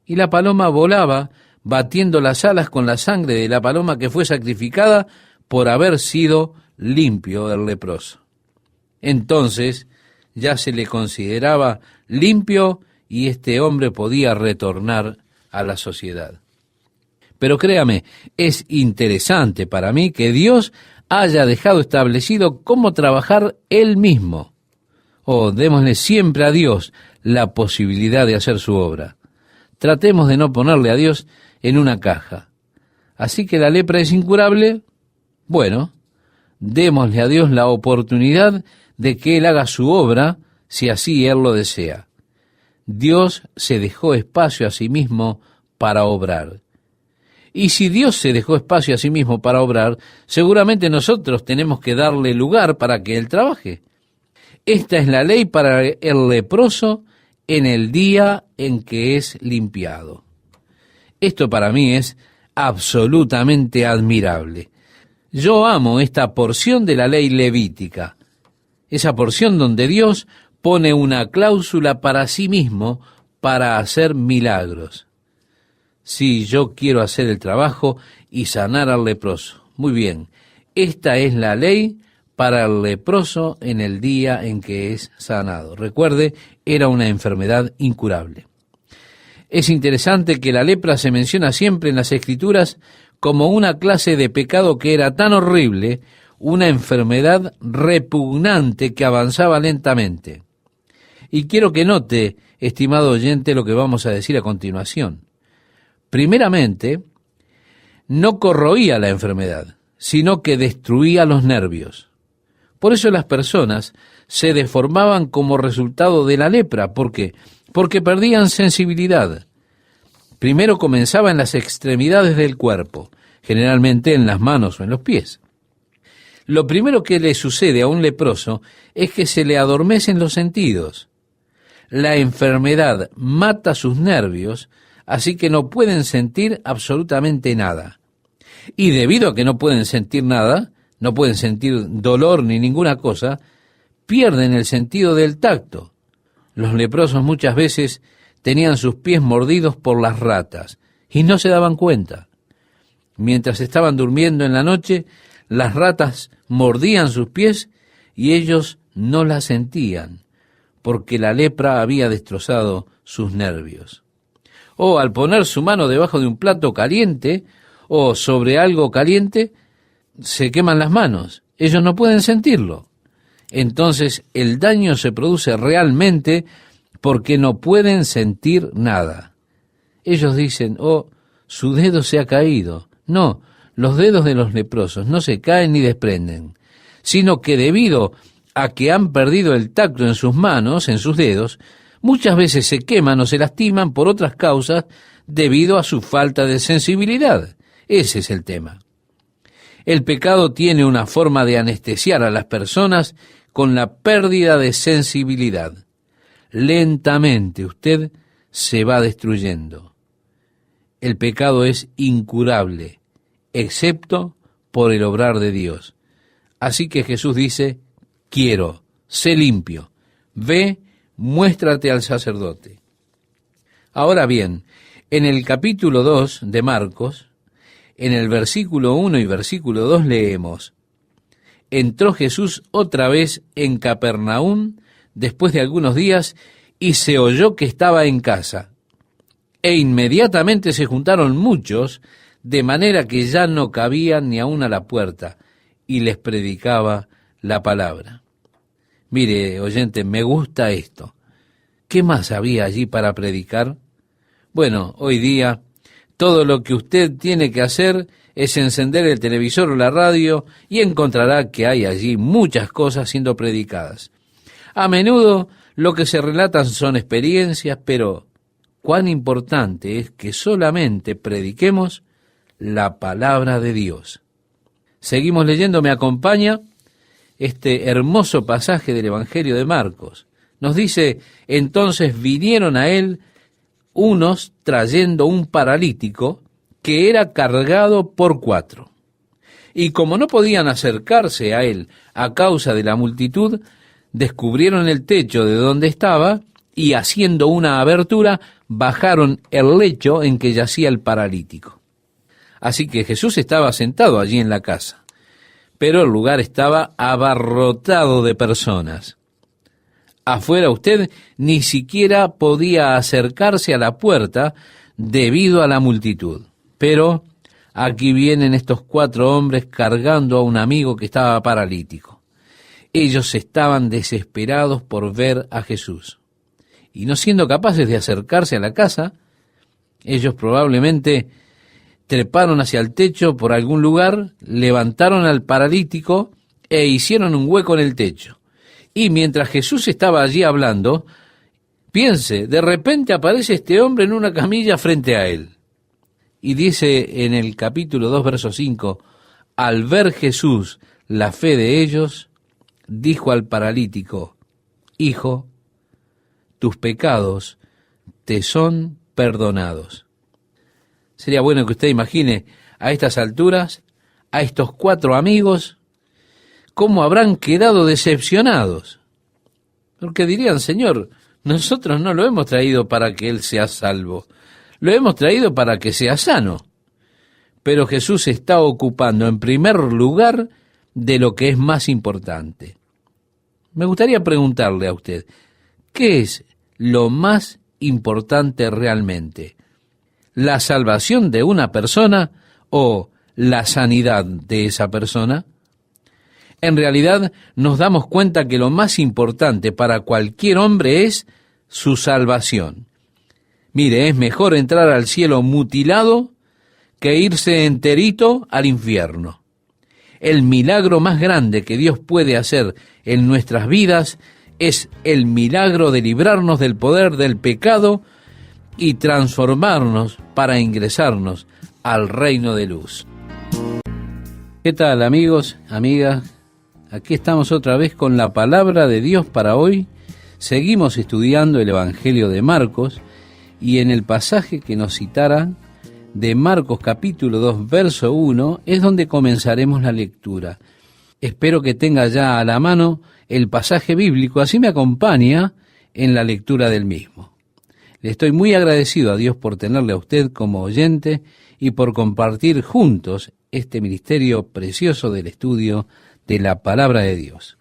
Y la paloma volaba, batiendo las alas con la sangre de la paloma que fue sacrificada por haber sido limpio el leproso. Entonces ya se le consideraba limpio y este hombre podía retornar a la sociedad. Pero créame, es interesante para mí que Dios haya dejado establecido cómo trabajar Él mismo. Démosle siempre a Dios la posibilidad de hacer su obra. Tratemos de no ponerle a Dios en una caja. Así que la lepra es incurable. Bueno, démosle a Dios la oportunidad de que Él haga su obra, si así Él lo desea. Dios se dejó espacio a sí mismo para obrar. Y si Dios se dejó espacio a sí mismo para obrar, seguramente nosotros tenemos que darle lugar para que Él trabaje. Esta es la ley para el leproso en el día en que es limpiado. Esto para mí es absolutamente admirable. Yo amo esta porción de la ley levítica, esa porción donde Dios pone una cláusula para sí mismo para hacer milagros. Sí, yo quiero hacer el trabajo y sanar al leproso. Muy bien, esta es la ley para el leproso en el día en que es sanado. Recuerde, era una enfermedad incurable. Es interesante que la lepra se menciona siempre en las Escrituras como una clase de pecado que era tan horrible, una enfermedad repugnante que avanzaba lentamente. Y quiero que note, estimado oyente, lo que vamos a decir a continuación. Primeramente, no corroía la enfermedad, sino que destruía los nervios. Por eso las personas se deformaban como resultado de la lepra. ¿Por qué? Porque perdían sensibilidad. Primero comenzaba en las extremidades del cuerpo, generalmente en las manos o en los pies. Lo primero que le sucede a un leproso es que se le adormecen los sentidos. La enfermedad mata sus nervios, así que no pueden sentir absolutamente nada. Y debido a que no pueden sentir nada, no pueden sentir dolor ni ninguna cosa, pierden el sentido del tacto. Los leprosos muchas veces tenían sus pies mordidos por las ratas y no se daban cuenta. Mientras estaban durmiendo en la noche, las ratas mordían sus pies y ellos no la sentían, porque la lepra había destrozado sus nervios. O al poner su mano debajo de un plato caliente o sobre algo caliente, se queman las manos. Ellos no pueden sentirlo. Entonces el daño se produce realmente porque no pueden sentir nada. Ellos dicen, su dedo se ha caído. No, los dedos de los leprosos no se caen ni desprenden, sino que debido a que han perdido el tacto en sus manos, en sus dedos, muchas veces se queman o se lastiman por otras causas debido a su falta de sensibilidad. Ese es el tema. El pecado tiene una forma de anestesiar a las personas con la pérdida de sensibilidad. Lentamente usted se va destruyendo. El pecado es incurable, excepto por el obrar de Dios. Así que Jesús dice, quiero, sé limpio, ve, muéstrate al sacerdote. Ahora bien, en el capítulo 2 de Marcos, en el versículo 1 y versículo 2 leemos, entró Jesús otra vez en Capernaum después de algunos días y se oyó que estaba en casa. E inmediatamente se juntaron muchos, de manera que ya no cabían ni aun a la puerta, y les predicaba la palabra. Mire, oyente, me gusta esto. ¿Qué más había allí para predicar? Bueno, hoy día todo lo que usted tiene que hacer es encender el televisor o la radio y encontrará que hay allí muchas cosas siendo predicadas. A menudo lo que se relatan son experiencias, pero cuán importante es que solamente prediquemos la palabra de Dios. Seguimos leyendo, ¿me acompaña? este hermoso pasaje del Evangelio de Marcos. Nos dice, entonces vinieron a él unos trayendo un paralítico que era cargado por 4. Y como no podían acercarse a él a causa de la multitud, descubrieron el techo de donde estaba y haciendo una abertura, bajaron el lecho en que yacía el paralítico. Así que Jesús estaba sentado allí en la casa, pero el lugar estaba abarrotado de personas. Afuera usted ni siquiera podía acercarse a la puerta debido a la multitud. Pero aquí vienen estos 4 hombres cargando a un amigo que estaba paralítico. Ellos estaban desesperados por ver a Jesús. Y no siendo capaces de acercarse a la casa, ellos probablemente treparon hacia el techo por algún lugar, levantaron al paralítico e hicieron un hueco en el techo. Y mientras Jesús estaba allí hablando, piense, de repente aparece este hombre en una camilla frente a él. Y dice en el capítulo 2, verso 5, al ver Jesús la fe de ellos, dijo al paralítico, hijo, tus pecados te son perdonados. Sería bueno que usted imagine a estas alturas, a estos 4 amigos, cómo habrán quedado decepcionados. Porque dirían, Señor, nosotros no lo hemos traído para que él sea salvo, lo hemos traído para que sea sano. Pero Jesús se está ocupando en primer lugar de lo que es más importante. Me gustaría preguntarle a usted, ¿qué es lo más importante realmente? ¿La salvación de una persona o la sanidad de esa persona? En realidad nos damos cuenta que lo más importante para cualquier hombre es su salvación. Mire, es mejor entrar al cielo mutilado que irse enterito al infierno. El milagro más grande que Dios puede hacer en nuestras vidas es el milagro de librarnos del poder del pecado y transformarnos para ingresarnos al reino de luz. ¿Qué tal, amigos, amigas? Aquí estamos otra vez con la palabra de Dios para hoy. Seguimos estudiando el Evangelio de Marcos y en el pasaje que nos citara de Marcos capítulo 2, verso 1, es donde comenzaremos la lectura. Espero que tenga ya a la mano el pasaje bíblico, así me acompaña en la lectura del mismo. Le estoy muy agradecido a Dios por tenerle a usted como oyente y por compartir juntos este ministerio precioso del estudio de la palabra de Dios.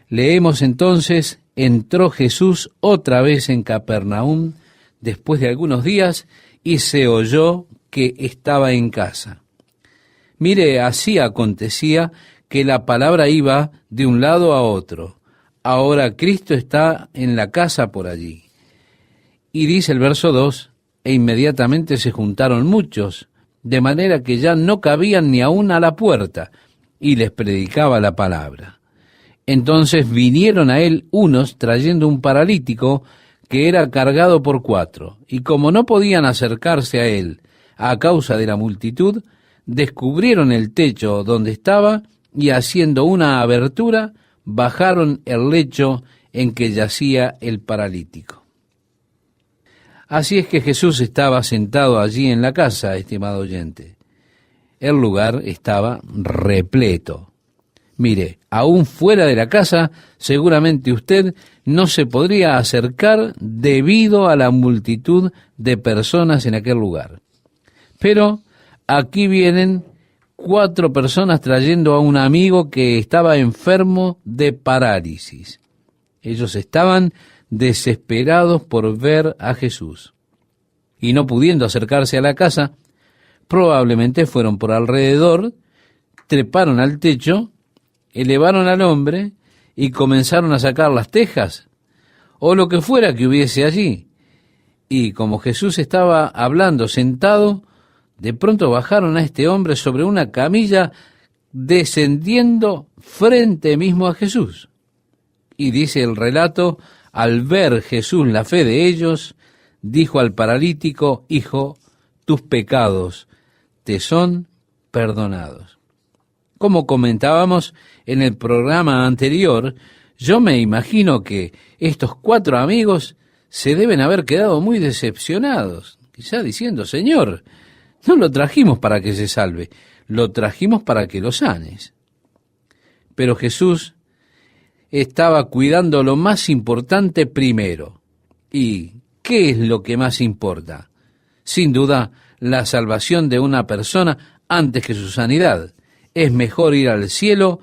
Leemos entonces, entró Jesús otra vez en Capernaum después de algunos días y se oyó que estaba en casa. Mire, así acontecía que la palabra iba de un lado a otro. Ahora Cristo está en la casa por allí. Y dice el verso 2, e inmediatamente se juntaron muchos, de manera que ya no cabían ni aún a la puerta, y les predicaba la palabra. Entonces vinieron a él unos trayendo un paralítico que era cargado por 4, y como no podían acercarse a él a causa de la multitud, descubrieron el techo donde estaba y haciendo una abertura, bajaron el lecho en que yacía el paralítico. Así es que Jesús estaba sentado allí en la casa, estimado oyente. El lugar estaba repleto. Mire, aún fuera de la casa, seguramente usted no se podría acercar debido a la multitud de personas en aquel lugar. Pero aquí vienen 4 personas trayendo a un amigo que estaba enfermo de parálisis. Ellos estaban desesperados por ver a Jesús. Y no pudiendo acercarse a la casa, probablemente fueron por alrededor, treparon al techo, elevaron al hombre y comenzaron a sacar las tejas, o lo que fuera que hubiese allí. Y como Jesús estaba hablando sentado, de pronto bajaron a este hombre sobre una camilla, descendiendo frente mismo a Jesús. Y dice el relato, al ver Jesús la fe de ellos, dijo al paralítico, hijo, tus pecados te son perdonados. Como comentábamos en el programa anterior, yo me imagino que estos 4 amigos se deben haber quedado muy decepcionados, quizá diciendo: Señor, no lo trajimos para que se salve, lo trajimos para que lo sanes. Pero Jesús estaba cuidando lo más importante primero. ¿Y qué es lo que más importa? Sin duda, la salvación de una persona antes que su sanidad. Es mejor ir al cielo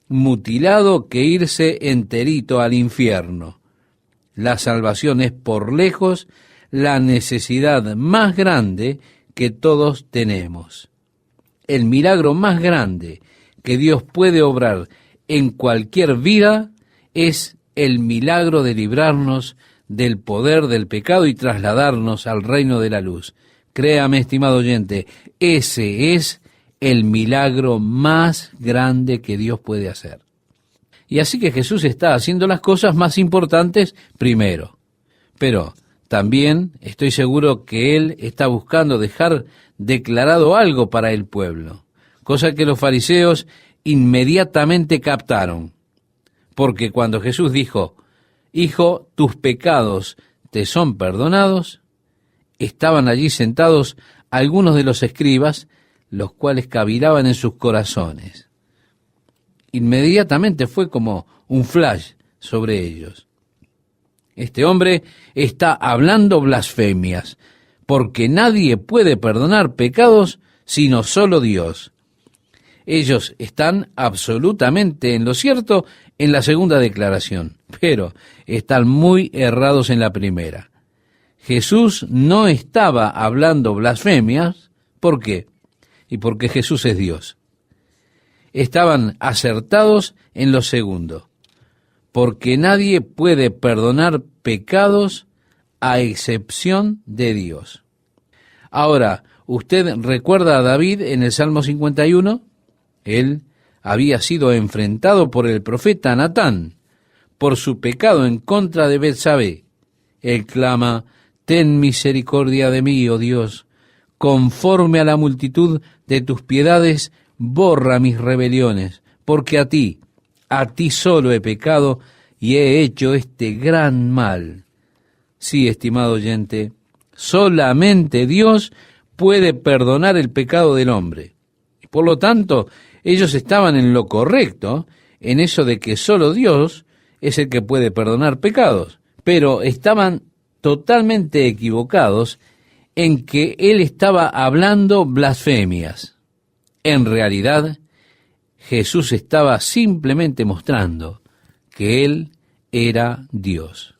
mutilado que irse enterito al infierno. La salvación es por lejos la necesidad más grande que todos tenemos. El milagro más grande que Dios puede obrar en cualquier vida es el milagro de librarnos del poder del pecado y trasladarnos al reino de la luz. Créame, estimado oyente, ese es el milagro más grande que Dios puede hacer. Y así que Jesús está haciendo las cosas más importantes primero. Pero también estoy seguro que Él está buscando dejar declarado algo para el pueblo, cosa que los fariseos inmediatamente captaron. Porque cuando Jesús dijo: Hijo, tus pecados te son perdonados, estaban allí sentados algunos de los escribas, los cuales cavilaban en sus corazones. Inmediatamente fue como un flash sobre ellos. Este hombre está hablando blasfemias, porque nadie puede perdonar pecados sino solo Dios. Ellos están absolutamente en lo cierto en la segunda declaración, pero están muy errados en la primera. Jesús no estaba hablando blasfemias. ¿Por qué? Y porque Jesús es Dios. Estaban acertados en lo segundo, porque nadie puede perdonar pecados a excepción de Dios. Ahora, ¿usted recuerda a David en el Salmo 51? Él había sido enfrentado por el profeta Natán por su pecado en contra de Betsabé. Él clama: Ten misericordia de mí, oh Dios, conforme a la multitud de tus piedades, borra mis rebeliones, porque a ti solo he pecado y he hecho este gran mal. Sí, estimado oyente, solamente Dios puede perdonar el pecado del hombre. Por lo tanto, ellos estaban en lo correcto, en eso de que solo Dios es el que puede perdonar pecados, pero estaban totalmente equivocados en que Él estaba hablando blasfemias. En realidad, Jesús estaba simplemente mostrando que Él era Dios.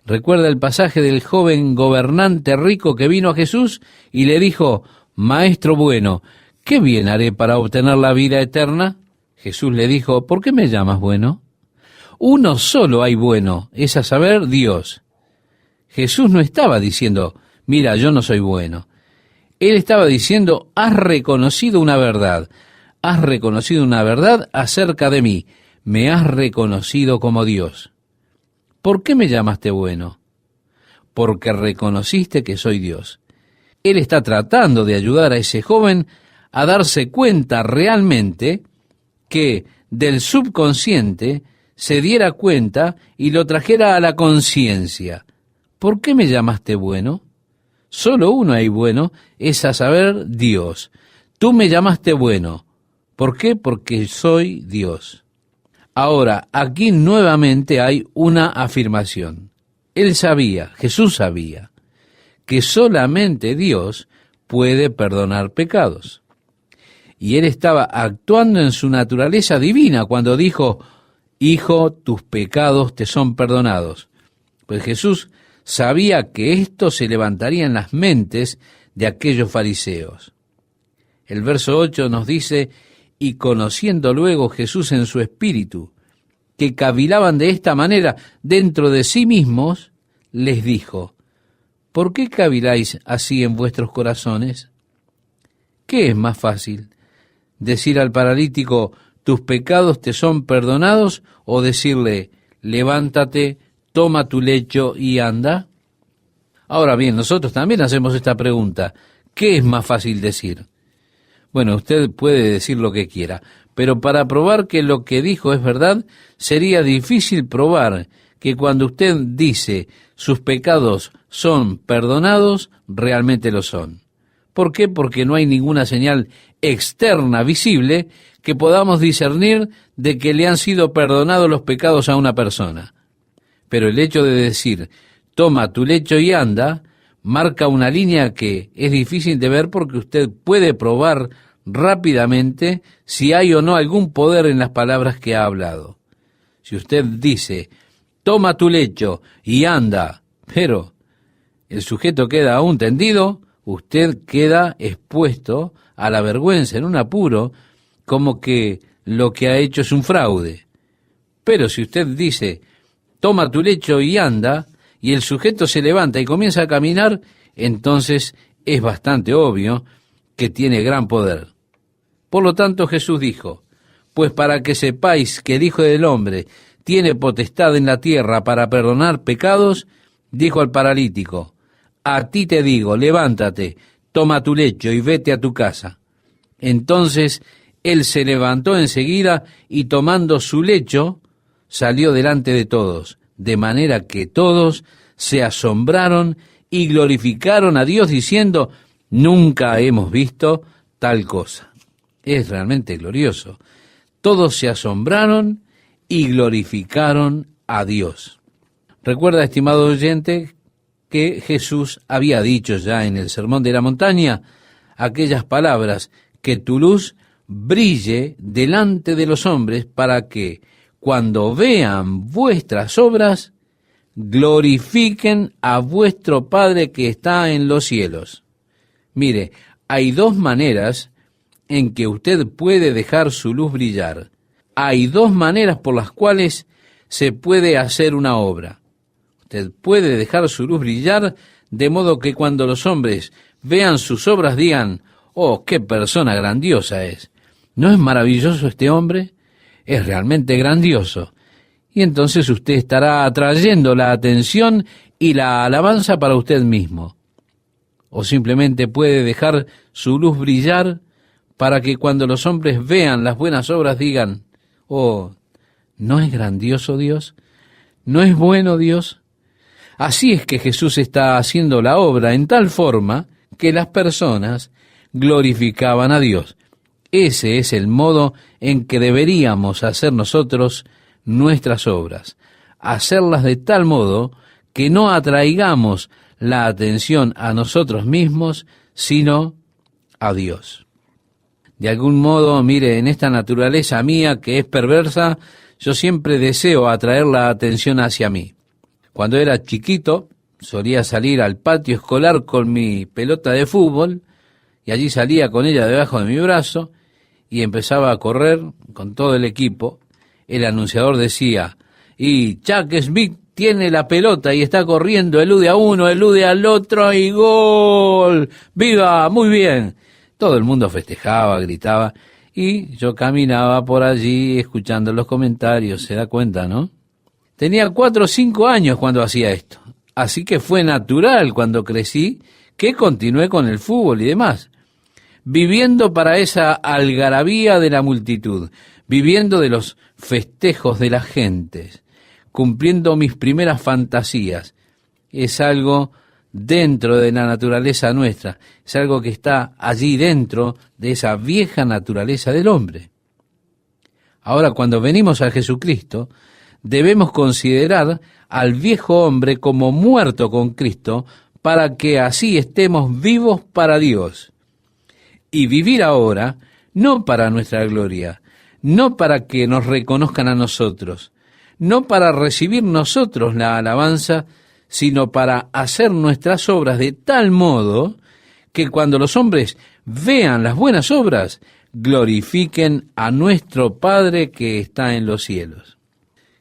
¿Recuerda el pasaje del joven gobernante rico que vino a Jesús y le dijo: Maestro bueno, ¿qué bien haré para obtener la vida eterna? Jesús le dijo: ¿Por qué me llamas bueno? Uno solo hay bueno, es a saber, Dios. Jesús no estaba diciendo: mira, yo no soy bueno. Él estaba diciendo: has reconocido una verdad acerca de mí, me has reconocido como Dios. ¿Por qué me llamaste bueno? Porque reconociste que soy Dios. Él está tratando de ayudar a ese joven a darse cuenta realmente que del subconsciente se diera cuenta y lo trajera a la conciencia. ¿Por qué me llamaste bueno? Solo uno hay bueno, es a saber, Dios. Tú me llamaste bueno. ¿Por qué? Porque soy Dios. Ahora, aquí nuevamente hay una afirmación. Jesús sabía, que solamente Dios puede perdonar pecados. Y él estaba actuando en su naturaleza divina cuando dijo: Hijo, tus pecados te son perdonados. Pues Jesús sabía que esto se levantaría en las mentes de aquellos fariseos. El verso 8 nos dice: y conociendo luego Jesús en su espíritu, que cavilaban de esta manera dentro de sí mismos, les dijo: ¿por qué caviláis así en vuestros corazones? ¿Qué es más fácil? ¿Decir al paralítico: tus pecados te son perdonados? ¿O decirle: levántate, toma tu lecho y anda? Ahora bien, nosotros también hacemos esta pregunta: ¿qué es más fácil decir? Bueno, usted puede decir lo que quiera, Pero para probar que lo que dijo es verdad, sería difícil probar que cuando usted dice sus pecados son perdonados, realmente lo son. ¿Por qué? Porque no hay ninguna señal externa visible que podamos discernir de que le han sido perdonados los pecados a una persona. Pero el hecho de decir, toma tu lecho y anda, marca una línea que es difícil de ver porque usted puede probar rápidamente si hay o no algún poder en las palabras que ha hablado. Si usted dice, toma tu lecho y anda, pero el sujeto queda aún tendido, usted queda expuesto a la vergüenza, en un apuro, como que lo que ha hecho es un fraude. Pero si usted dice, toma tu lecho y anda, y el sujeto se levanta y comienza a caminar, entonces es bastante obvio que tiene gran poder. Por lo tanto, Jesús dijo, pues para que sepáis que el Hijo del Hombre tiene potestad en la tierra para perdonar pecados, dijo al paralítico, a ti te digo, levántate, toma tu lecho y vete a tu casa. Entonces él se levantó enseguida y tomando su lecho, salió delante de todos, de manera que todos se asombraron y glorificaron a Dios diciendo, nunca hemos visto tal cosa. Es realmente glorioso. Todos se asombraron y glorificaron a Dios. Recuerda, estimado oyente, que Jesús había dicho ya en el Sermón de la Montaña aquellas palabras, que tu luz brille delante de los hombres para que cuando vean vuestras obras, glorifiquen a vuestro Padre que está en los cielos. Mire, hay dos maneras en que usted puede dejar su luz brillar. Hay dos maneras por las cuales se puede hacer una obra. Usted puede dejar su luz brillar de modo que cuando los hombres vean sus obras digan, oh, qué persona grandiosa es. ¿No es maravilloso este hombre? Es realmente grandioso. Y entonces usted estará atrayendo la atención y la alabanza para usted mismo. O simplemente puede dejar su luz brillar para que cuando los hombres vean las buenas obras digan, oh, ¿no es grandioso Dios? ¿No es bueno Dios? Así es que Jesús está haciendo la obra en tal forma que las personas glorificaban a Dios. Ese es el modo en que deberíamos hacer nosotros nuestras obras, hacerlas de tal modo que no atraigamos la atención a nosotros mismos, sino a Dios. De algún modo, mire, en esta naturaleza mía que es perversa, yo siempre deseo atraer la atención hacia mí. Cuando era chiquito, solía salir al patio escolar con mi pelota de fútbol, y allí salía con ella debajo de mi brazo, y empezaba a correr con todo el equipo. El anunciador decía, y Chuck Smith tiene la pelota y está corriendo, elude a uno, elude al otro, y ¡gol! ¡Viva! ¡Muy bien! Todo el mundo festejaba, gritaba, y yo caminaba por allí escuchando los comentarios, se da cuenta, ¿no? Tenía 4 o 5 años cuando hacía esto, así que fue natural cuando crecí que continué con el fútbol y demás, viviendo para esa algarabía de la multitud, viviendo de los festejos de las gentes, cumpliendo mis primeras fantasías. Es algo dentro de la naturaleza nuestra, es algo que está allí dentro de esa vieja naturaleza del hombre. Ahora, cuando venimos a Jesucristo, debemos considerar al viejo hombre como muerto con Cristo, para que así estemos vivos para Dios. Y vivir ahora, no para nuestra gloria, no para que nos reconozcan a nosotros, no para recibir nosotros la alabanza, sino para hacer nuestras obras de tal modo que cuando los hombres vean las buenas obras, glorifiquen a nuestro Padre que está en los cielos.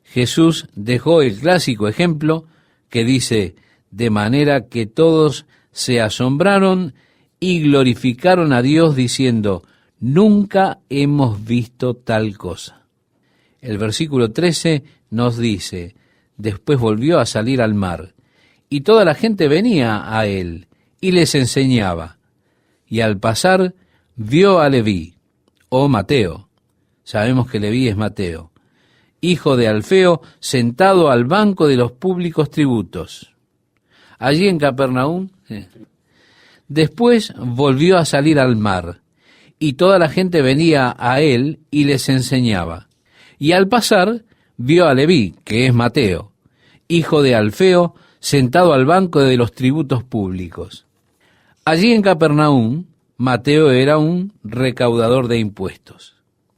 Jesús dejó el clásico ejemplo que dice, de manera que todos se asombraron y glorificaron a Dios diciendo, nunca hemos visto tal cosa. El versículo 13 nos dice, después volvió a salir al mar, y toda la gente venía a él, y les enseñaba. Y al pasar, vio a Leví, o Mateo, Sabemos que Leví es Mateo, hijo de Alfeo, sentado al banco de los públicos tributos. Allí en Capernaum. Después volvió a salir al mar, y toda la gente venía a él y les enseñaba. Y al pasar vio a Leví, que es Mateo, hijo de Alfeo, sentado al banco de los tributos públicos. Allí en Capernaum, Mateo era un recaudador de impuestos.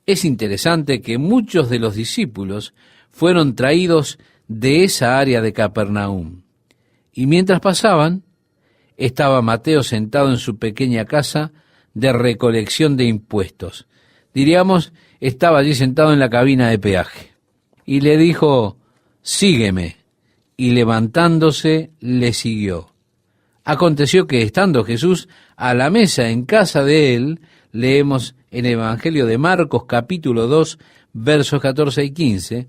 Es interesante que muchos de los discípulos fueron traídos de esa área de Capernaum. Y mientras pasaban, estaba Mateo sentado en su pequeña casa de recolección de impuestos. Diríamos, estaba allí sentado en la cabina de peaje. Y le dijo, sígueme. Y levantándose, le siguió. Aconteció que estando Jesús a la mesa en casa de él, leemos en el Evangelio de Marcos capítulo 2, versos 14 y 15,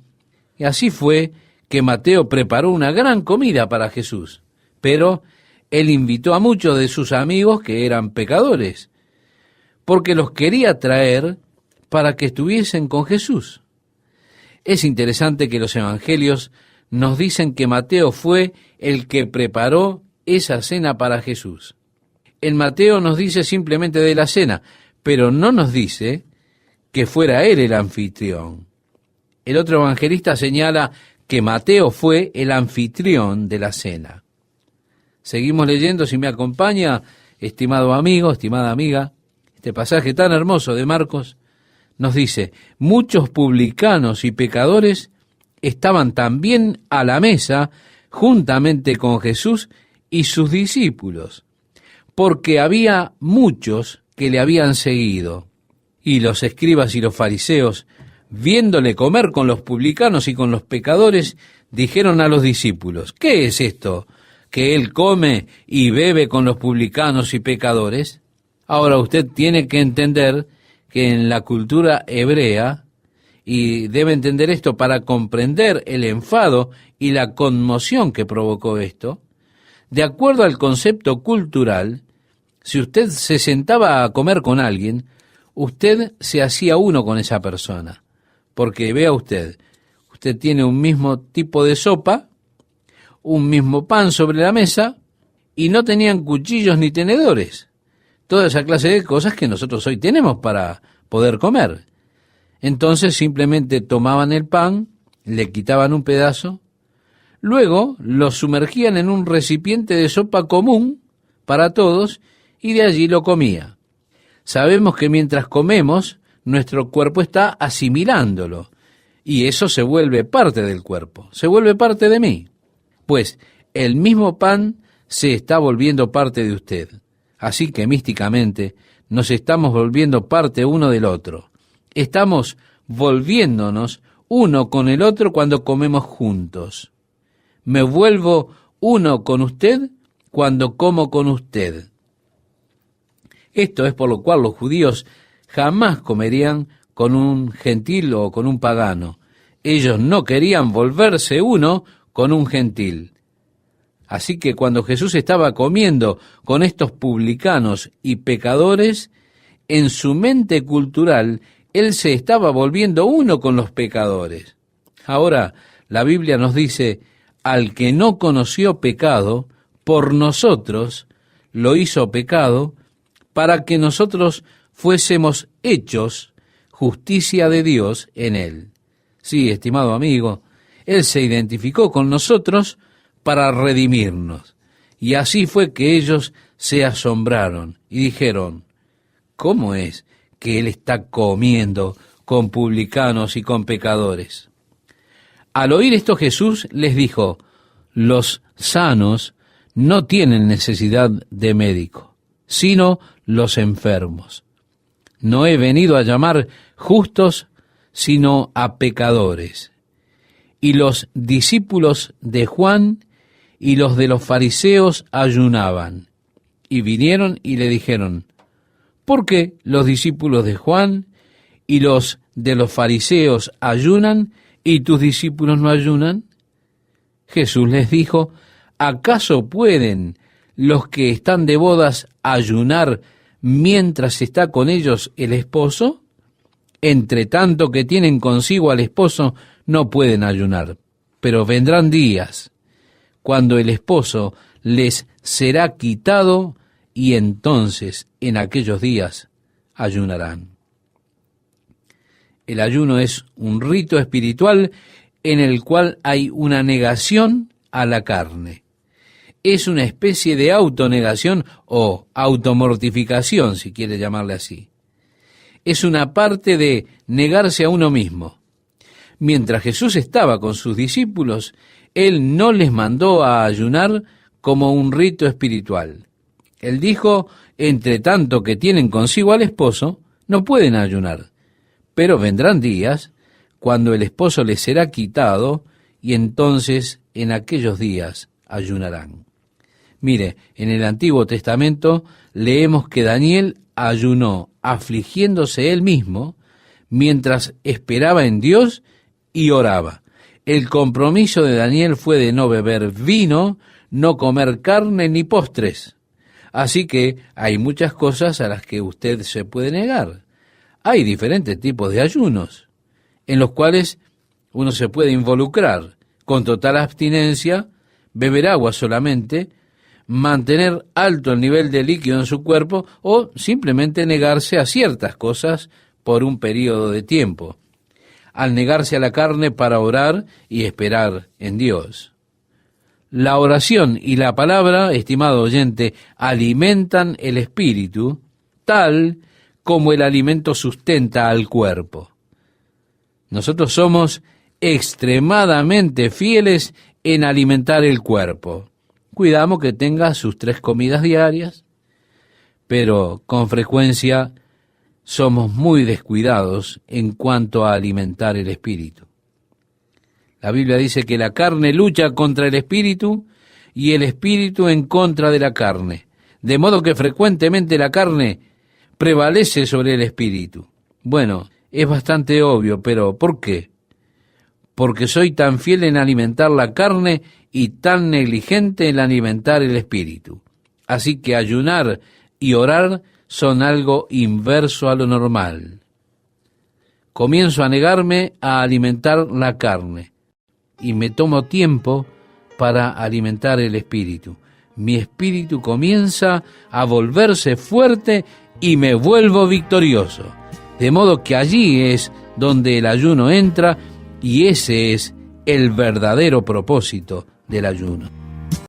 y así fue que Mateo preparó una gran comida para Jesús, pero él invitó a muchos de sus amigos que eran pecadores, porque los quería traer para que estuviesen con Jesús. Es interesante que los evangelios nos dicen que Mateo fue el que preparó esa cena para Jesús. En Mateo nos dice simplemente de la cena, pero no nos dice que fuera él el anfitrión. El otro evangelista señala que Mateo fue el anfitrión de la cena. Seguimos leyendo, si me acompaña, estimado amigo, estimada amiga, este pasaje tan hermoso de Marcos nos dice, muchos publicanos y pecadores estaban también a la mesa juntamente con Jesús y sus discípulos, porque había muchos que le habían seguido. Y los escribas y los fariseos, viéndole comer con los publicanos y con los pecadores, dijeron a los discípulos, ¿qué es esto, que él come y bebe con los publicanos y pecadores? Ahora usted tiene que entender que en la cultura hebrea, y debe entender esto para comprender el enfado y la conmoción que provocó esto, de acuerdo al concepto cultural, si usted se sentaba a comer con alguien, usted se hacía uno con esa persona. Porque vea usted tiene un mismo tipo de sopa, un mismo pan sobre la mesa, y no tenían cuchillos ni tenedores. Toda esa clase de cosas que nosotros hoy tenemos para poder comer. Entonces simplemente tomaban el pan, le quitaban un pedazo, luego lo sumergían en un recipiente de sopa común para todos y de allí lo comía. Sabemos que mientras comemos, nuestro cuerpo está asimilándolo y eso se vuelve parte del cuerpo, se vuelve parte de mí. Pues el mismo pan se está volviendo parte de usted. Así que místicamente nos estamos volviendo parte uno del otro. Estamos volviéndonos uno con el otro cuando comemos juntos. Me vuelvo uno con usted cuando como con usted. Esto es por lo cual los judíos jamás comerían con un gentil o con un pagano. Ellos no querían volverse uno con un gentil. Así que cuando Jesús estaba comiendo con estos publicanos y pecadores, en su mente cultural, él se estaba volviendo uno con los pecadores. Ahora, la Biblia nos dice, al que no conoció pecado, por nosotros lo hizo pecado, para que nosotros fuésemos hechos justicia de Dios en él. Sí, estimado amigo, él se identificó con nosotros para redimirnos. Y así fue que ellos se asombraron y dijeron, ¿cómo es que él está comiendo con publicanos y con pecadores? Al oír esto Jesús les dijo, los sanos no tienen necesidad de médico, sino los enfermos. No he venido a llamar justos, sino a pecadores. Y los discípulos de Juan y los de los fariseos ayunaban. Y vinieron y le dijeron, ¿por qué los discípulos de Juan y los de los fariseos ayunan y tus discípulos no ayunan? Jesús les dijo, ¿acaso pueden los que están de bodas ayunar mientras está con ellos el esposo? entre tanto que tienen consigo al esposo, no pueden ayunar. Pero vendrán días cuando el esposo les será quitado, y entonces en aquellos días ayunarán. El ayuno es un rito espiritual en el cual hay una negación a la carne. Es una especie de autonegación o automortificación, si quiere llamarle así. Es una parte de negarse a uno mismo. Mientras Jesús estaba con sus discípulos, Él no les mandó a ayunar como un rito espiritual. Él dijo, entre tanto que tienen consigo al esposo, no pueden ayunar. Pero vendrán días cuando el esposo les será quitado, y entonces en aquellos días ayunarán. Mire, en el Antiguo Testamento leemos que Daniel ayunó afligiéndose él mismo mientras esperaba en Dios y oraba. El compromiso de Daniel fue de no beber vino, no comer carne ni postres. Así que hay muchas cosas a las que usted se puede negar. Hay diferentes tipos de ayunos en los cuales uno se puede involucrar con total abstinencia, beber agua solamente, mantener alto el nivel de líquido en su cuerpo o simplemente negarse a ciertas cosas por un periodo de tiempo, al negarse a la carne para orar y esperar en Dios. La oración y la palabra, estimado oyente, alimentan el espíritu tal como el alimento sustenta al cuerpo. Nosotros somos extremadamente fieles en alimentar el cuerpo. Cuidamos que tenga sus 3 comidas diarias, pero con frecuencia somos muy descuidados en cuanto a alimentar el espíritu. La Biblia dice que la carne lucha contra el espíritu y el espíritu en contra de la carne, de modo que frecuentemente la carne prevalece sobre el espíritu. Bueno, es bastante obvio, pero ¿por qué? Porque soy tan fiel en alimentar la carne y tan negligente en alimentar el espíritu. Así que ayunar y orar son algo inverso a lo normal. Comienzo a negarme a alimentar la carne y me tomo tiempo para alimentar el espíritu. Mi espíritu comienza a volverse fuerte y me vuelvo victorioso. De modo que allí es donde el ayuno entra, y ese es el verdadero propósito del ayuno.